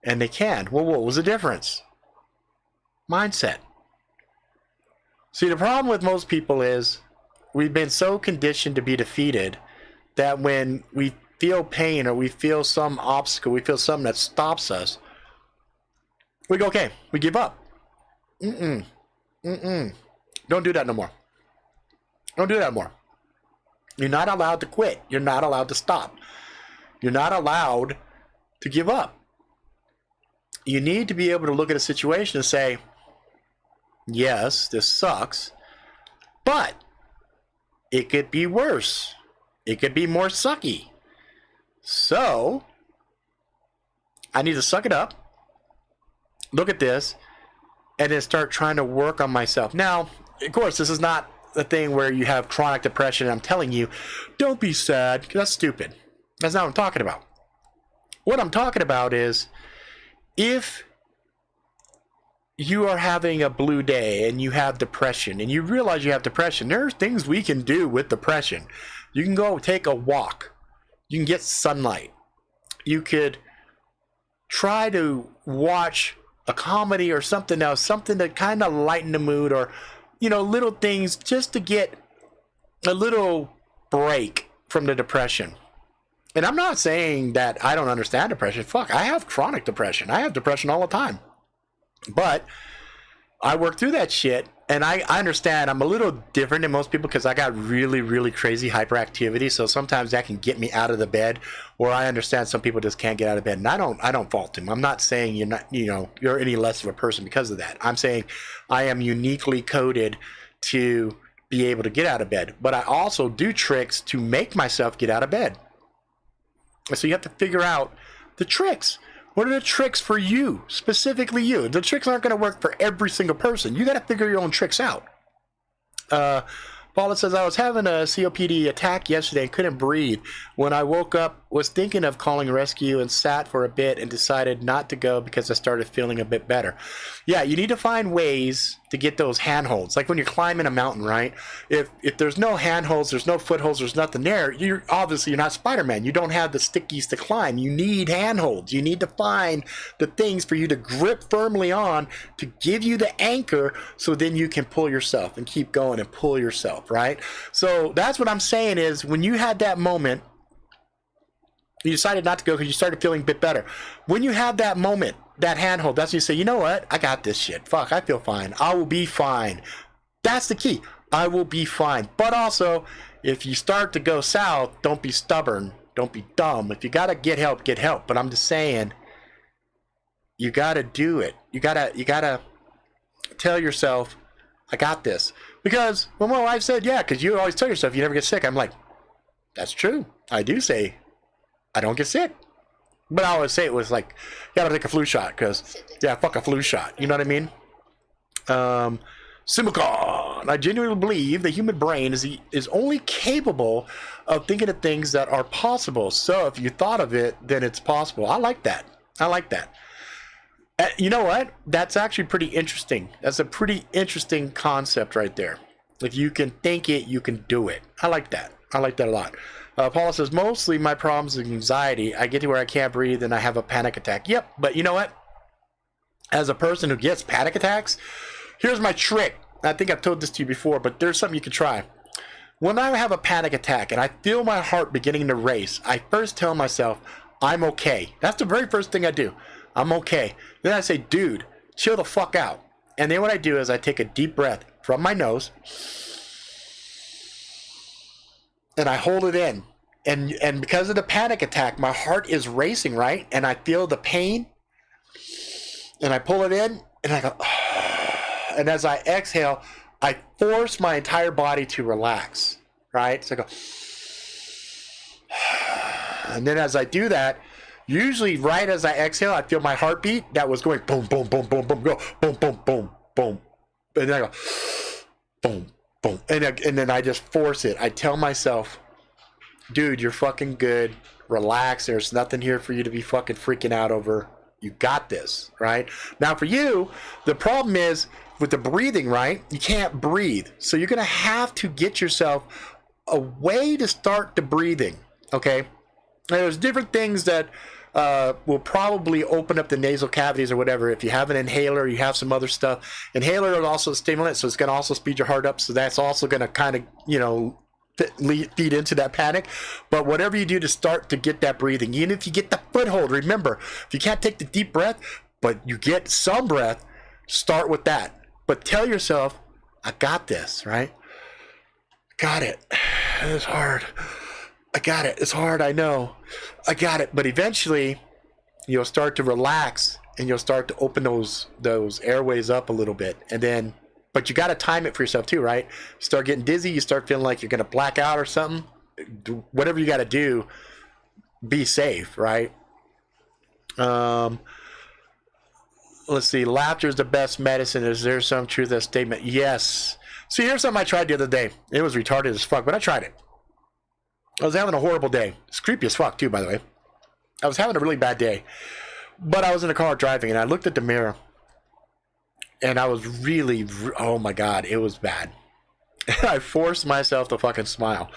and they can. Well, what was the difference? Mindset. See, the problem with most people is we've been so conditioned to be defeated that when we feel pain or we feel some obstacle, we feel something that stops us, we go, okay, we give up. Don't do that no more. Don't do that more. You're not allowed to quit. You're not allowed to stop. You're not allowed to give up. You need to be able to look at a situation and say, yes, this sucks, but it could be worse. It could be more sucky. So I need to suck it up, look at this, and then start trying to work on myself. Now, of course, this is not the thing where you have chronic depression and I'm telling you, don't be sad, because that's stupid. That's not what I'm talking about. What I'm talking about is, if you are having a blue day and you have depression and you realize you have depression, there are things we can do with depression. You can go take a walk. You can get sunlight. You could try to watch a comedy or something else, something to kind of lighten the mood, or, you know, little things just to get a little break from the depression. And I'm not saying that I don't understand depression. Fuck, I have chronic depression. I have depression all the time. But I work through that shit, and I understand I'm a little different than most people because I got really, really crazy hyperactivity. So sometimes that can get me out of the bed, or I understand some people just can't get out of bed. And I don't fault them. I'm not saying you're not, you know, you're any less of a person because of that. I'm saying I am uniquely coded to be able to get out of bed. But I also do tricks to make myself get out of bed. So you have to figure out the tricks. What are the tricks for you, specifically you? The tricks aren't going to work for every single person. You got to figure your own tricks out. Paula says, I was having a COPD attack yesterday and couldn't breathe. When I woke up, was thinking of calling rescue and sat for a bit and decided not to go because I started feeling a bit better. Yeah, you need to find ways to get those handholds. Like when you're climbing a mountain, right? If there's no handholds, there's no footholds, there's nothing there, you're not Spider-Man. You don't have the stickies to climb. You need handholds. You need to find the things for you to grip firmly on to give you the anchor so then you can pull yourself and keep going and pull yourself, right? So that's what I'm saying is when you had that moment, you decided not to go because you started feeling a bit better. When you have that moment, that handhold, that's when you say, you know what? I got this shit. Fuck, I feel fine. I will be fine. That's the key. I will be fine. But also, if you start to go south, don't be stubborn. Don't be dumb. If you got to get help, get help. But I'm just saying, you got to do it. You got to tell yourself, I got this. Because when my wife said, yeah, because you always tell yourself you never get sick. I'm like, that's true. I do say I don't get sick. But I always say it was like, you gotta take a flu shot, because, yeah, fuck a flu shot. You know what I mean? Simicon. I genuinely believe the human brain is only capable of thinking of things that are possible. So if you thought of it, then it's possible. I like that. I like that. You know what? That's actually pretty interesting. That's a pretty interesting concept right there. If you can think it, you can do it. I like that. I like that a lot. Paula says, mostly my problems is anxiety. I get to where I can't breathe and I have a panic attack. Yep, but you know what? As a person who gets panic attacks, here's my trick. I think I've told this to you before, but there's something you can try. When I have a panic attack and I feel my heart beginning to race, I first tell myself, I'm okay. That's the very first thing I do. I'm okay. Then I say, dude, chill the fuck out. And then what I do is I take a deep breath from my nose and I hold it in. And because of the panic attack, my heart is racing, right? And I feel the pain. And I pull it in and I go, and as I exhale, I force my entire body to relax, right? So I go, and then as I do that, usually right as I exhale, I feel my heartbeat that was going boom, boom, boom, boom, boom, go boom, boom, boom, boom. And then I go, boom, boom. And then I just force it. I tell myself, dude, you're fucking good. Relax. There's nothing here for you to be fucking freaking out over. You got this, right? Now for you, the problem is with the breathing, right? You can't breathe. So you're going to have to get yourself a way to start the breathing, okay? And there's different things that will probably open up the nasal cavities or whatever. If you have an inhaler, you have some other stuff. Inhaler is also a stimulant, so it's going to also speed your heart up. So that's also going to kind of, you know, feed into that panic. But whatever you do to start to get that breathing, even if you get the foothold, remember, if you can't take the deep breath, but you get some breath, start with that. But tell yourself, I got this, right? Got it. It's hard. I got it. It's hard, I know. I got it. But eventually, you'll start to relax and you'll start to open those airways up a little bit. And then, but you got to time it for yourself too, right? You start getting dizzy. You start feeling like you're going to black out or something. Whatever you got to do, be safe, right? Let's see. Laughter is the best medicine. Is there some truth to that statement? Yes. See, here's something I tried the other day. It was retarded as fuck, but I tried it. I was having a horrible day. It's creepy as fuck too, by the way. I was having a really bad day. But I was in the car driving and I looked at the mirror. And I was really, oh my God, it was bad. I forced myself to fucking smile.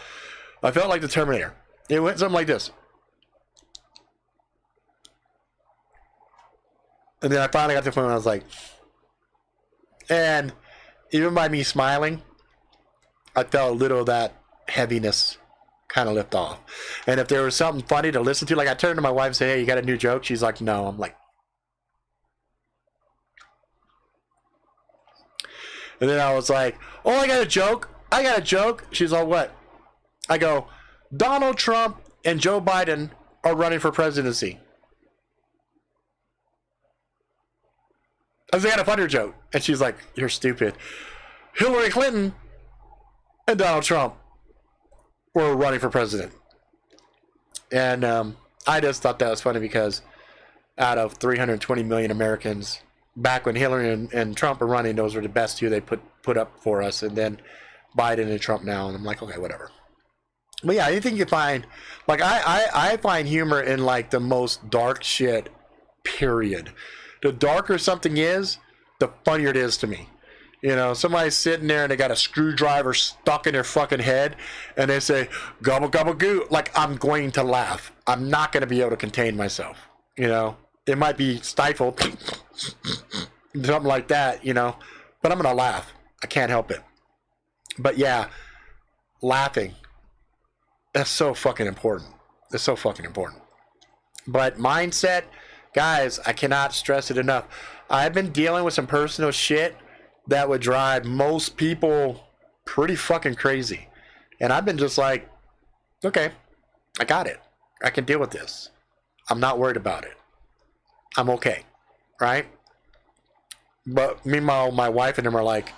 I felt like the Terminator. It went something like this. And then I finally got to the point where I was like, and even by me smiling, I felt a little of that heaviness kind of lift off. And if there was something funny to listen to, like I turned to my wife and said, hey, you got a new joke? She's like, no. I'm like, and then I was like, oh, I got a joke. I got a joke. She's all, what? I go, Donald Trump and Joe Biden are running for presidency. I said, I got a funnier joke. And she's like, you're stupid. Hillary Clinton and Donald Trump were running for president. And I just thought that was funny because out of 320 million Americans, back when Hillary and Trump were running, those were the best two they put up for us. And then Biden and Trump now. And I'm like, okay, whatever. But yeah, anything you find, like I find humor in like the most dark shit, period. The darker something is, the funnier it is to me. You know, somebody's sitting there and they got a screwdriver stuck in their fucking head and they say, gobble, gobble, goo. Like, I'm going to laugh. I'm not going to be able to contain myself. You know, it might be stifled, something like that, you know, but I'm going to laugh. I can't help it. But yeah, laughing, that's so fucking important. It's so fucking important. But mindset, guys, I cannot stress it enough. I've been dealing with some personal shit that would drive most people pretty fucking crazy. And I've been just like, okay, I got it. I can deal with this. I'm not worried about it. I'm okay. Right? But meanwhile, my wife and them are like,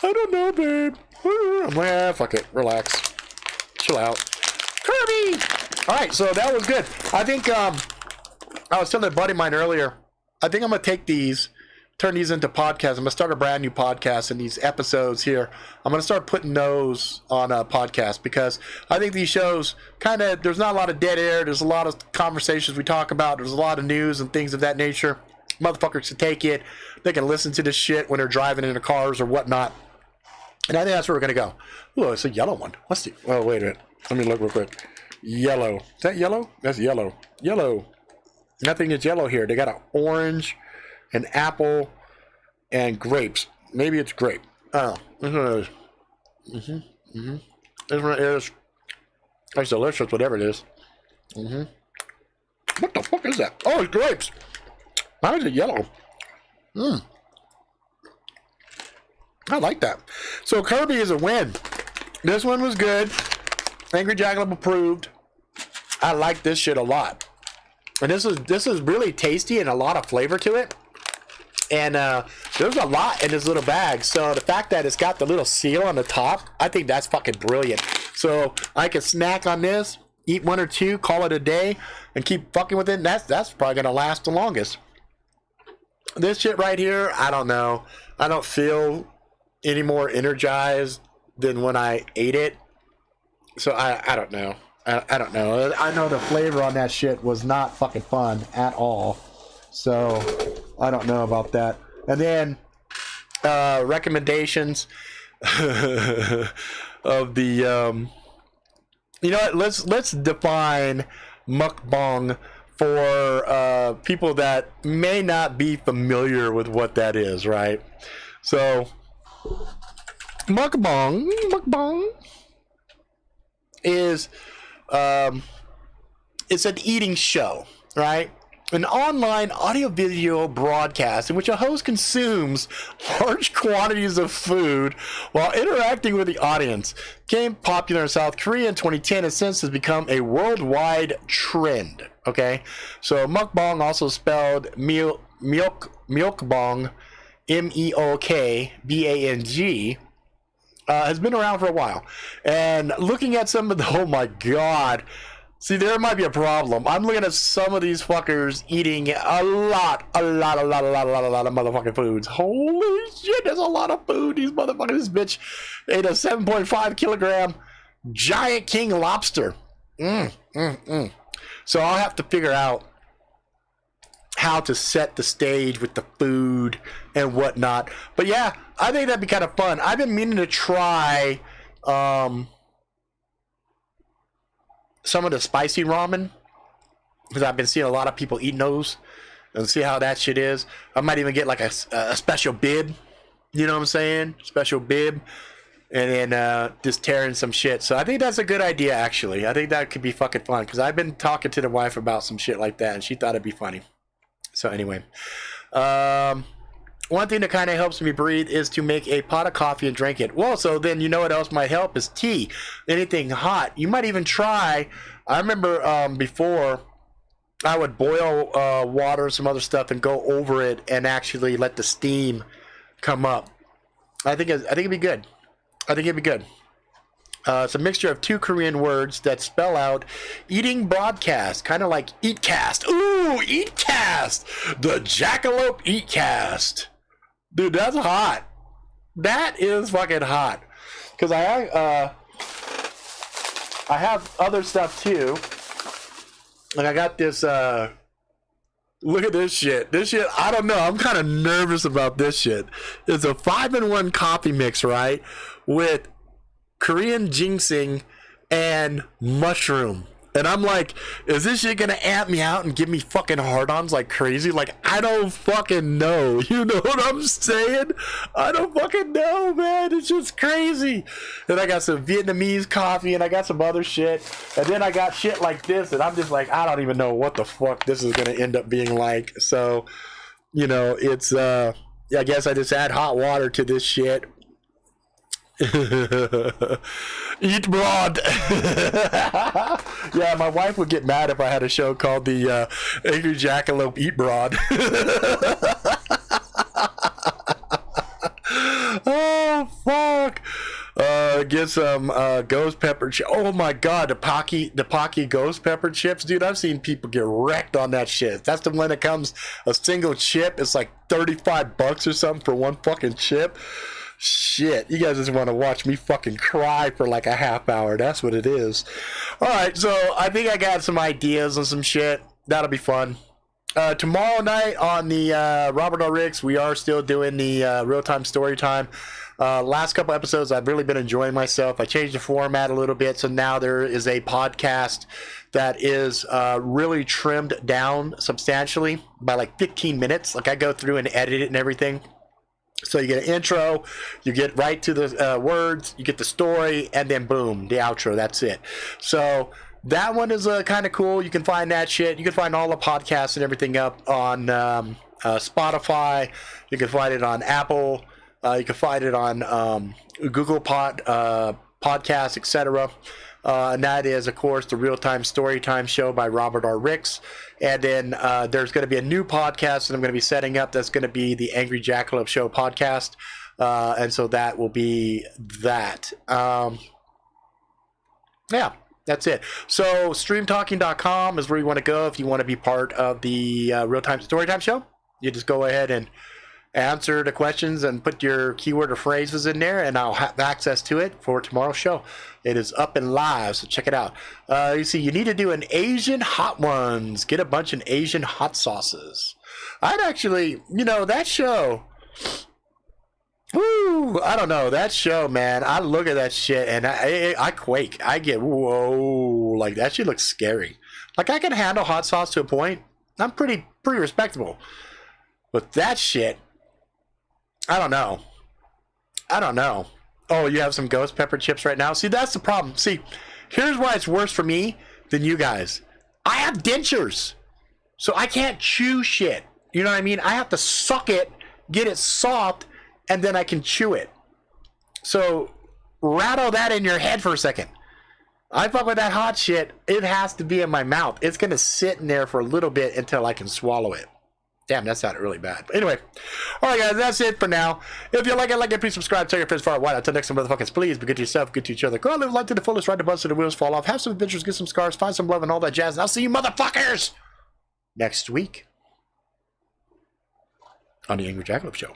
I don't know, babe. I'm like, fuck it. Relax. Chill out. Kirby! Alright, so that was good. I think, I was telling a buddy of mine earlier, I think I'm going to take these, turn these into podcasts. I'm going to start a brand new podcast, and these episodes here, I'm going to start putting those on a podcast because I think these shows kind of, there's not a lot of dead air. There's a lot of conversations we talk about. There's a lot of news and things of that nature. Motherfuckers can take it. They can listen to this shit when they're driving in their cars or whatnot. And I think that's where we're going to go. Ooh, it's a yellow one. What's the, oh, wait a minute. Let me look real quick. Yellow. Is that yellow? That's yellow. Yellow. Nothing is yellow here. They got an orange, an apple, and grapes. Maybe it's grape. Oh, this one is. This one is. It's delicious, whatever it is. What the fuck is that? Oh, it's grapes. Why is it yellow? I like that. So Kirby is a win. This one was good. Angry Jackalope approved. I like this shit a lot. And this is really tasty and a lot of flavor to it. And there's a lot in this little bag. So the fact that it's got the little seal on the top, I think that's fucking brilliant. So I can snack on this, eat one or two, call it a day, and keep fucking with it. And that's probably going to last the longest. This shit right here, I don't know. I don't feel any more energized than when I ate it. So I don't know. I don't know. I know the flavor on that shit was not fucking fun at all. So I don't know about that. And then recommendations of the you know what? Let's define mukbang for people that may not be familiar with what that is, right? So mukbang is it's an eating show, right? An online audio-video broadcast in which a host consumes large quantities of food while interacting with the audience. Became popular in South Korea in 2010 and since has become a worldwide trend. Okay, so mukbang, also spelled milkbang, MEOKBANG, has been around for a while. And looking at some of the, oh my god. See, there might be a problem. I'm looking at some of these fuckers eating a lot of motherfucking foods. Holy shit, there's a lot of food. These motherfuckers, this bitch ate a 7.5 kilogram giant king lobster. So I'll have to figure out how to set the stage with the food and whatnot. But yeah, I think that'd be kind of fun. I've been meaning to try some of the spicy ramen, because I've been seeing a lot of people eating those, and see how that shit is. I might even get like a special bib, you know what I'm saying? Special bib, and then just tearing some shit. So I think that's a good idea, actually. I think that could be fucking fun, because I've been talking to the wife about some shit like that, and she thought it'd be funny. So anyway, one thing that kind of helps me breathe is to make a pot of coffee and drink it. Well, so then you know what else might help is tea. Anything hot. You might even try. I remember before, I would boil water and some other stuff and go over it and actually let the steam come up. I think it'd be good. I think it'd be good. It's a mixture of two Korean words that spell out eating broadcast, kind of like eatcast. Ooh, eatcast! The Jackalope Eatcast. Dude, that's hot. That is fucking hot. Because I have other stuff too. Like I got this, look at this shit. This shit, I don't know. I'm kind of nervous about this shit. It's a 5-in-1 coffee mix, right? With Korean ginseng and mushroom. And I'm like, is this shit gonna amp me out and give me fucking hard-ons like crazy? Like, I don't fucking know. You know what I'm saying? I don't fucking know, man. It's just crazy. And I got some Vietnamese coffee and I got some other shit. And then I got shit like this. And I'm just like, I don't even know what the fuck this is gonna end up being like. So, you know, it's, I guess I just add hot water to this shit. Eat broad. Yeah, my wife would get mad if I had a show called the Angry Jackalope Eat Broad. Oh fuck. Get some ghost pepper chips. Oh my god, the Pocky ghost pepper chips, dude. I've seen people get wrecked on that shit. That's the one that comes a single chip. It's like $35 or something for one fucking chip. Shit, you guys just want to watch me fucking cry for like a half hour. That's what it is. Alright, so I think I got some ideas on some shit. That'll be fun. Tomorrow night on the Robert R. Ricks, we are still doing the real-time story time. Last couple episodes, I've really been enjoying myself. I changed the format a little bit, so now there is a podcast that is really trimmed down substantially by like 15 minutes. Like I go through and edit it and everything. So you get an intro, you get right to the words, you get the story, and then boom, the outro. That's it. So that one is kind of cool. You can find that shit. You can find all the podcasts and everything up on Spotify. You can find it on Apple. You can find it on Google Podcasts, etc. And that is, of course, the Real-Time Storytime Show by Robert R. Ricks. And then there's going to be a new podcast that I'm going to be setting up. That's going to be the Angry Jackalope Show podcast. And so that will be that. Yeah, that's it. So streamtalking.com is where you want to go if you want to be part of the Real-Time Storytime Show. You just go ahead and answer the questions and put your keyword or phrases in there, and I'll have access to it for tomorrow's show. It is up and live, so check it out. You see, you need to do an Asian hot ones. Get a bunch of Asian hot sauces. I'd actually, you know, that show. Woo! I don't know, that show, man. I look at that shit and I quake. I get whoa, like that shit looks scary. Like I can handle hot sauce to a point. I'm pretty respectable. But that shit, I don't know. Oh, you have some ghost pepper chips right now? See, that's the problem. See, here's why it's worse for me than you guys. I have dentures. So I can't chew shit. You know what I mean? I have to suck it, get it soft, and then I can chew it. So rattle that in your head for a second. I fuck with that hot shit. It has to be in my mouth. It's going to sit in there for a little bit until I can swallow it. Damn, that sounded really bad. But anyway, all right, guys, that's it for now. If you like it, please subscribe. Tell your friends far and wide. Until next time, motherfuckers, please be good to yourself, good to each other. Go out, live life to the fullest, ride the bus so the wheels fall off. Have some adventures, get some scars, find some love, and all that jazz. And I'll see you motherfuckers next week on the Angry Jackalope Show.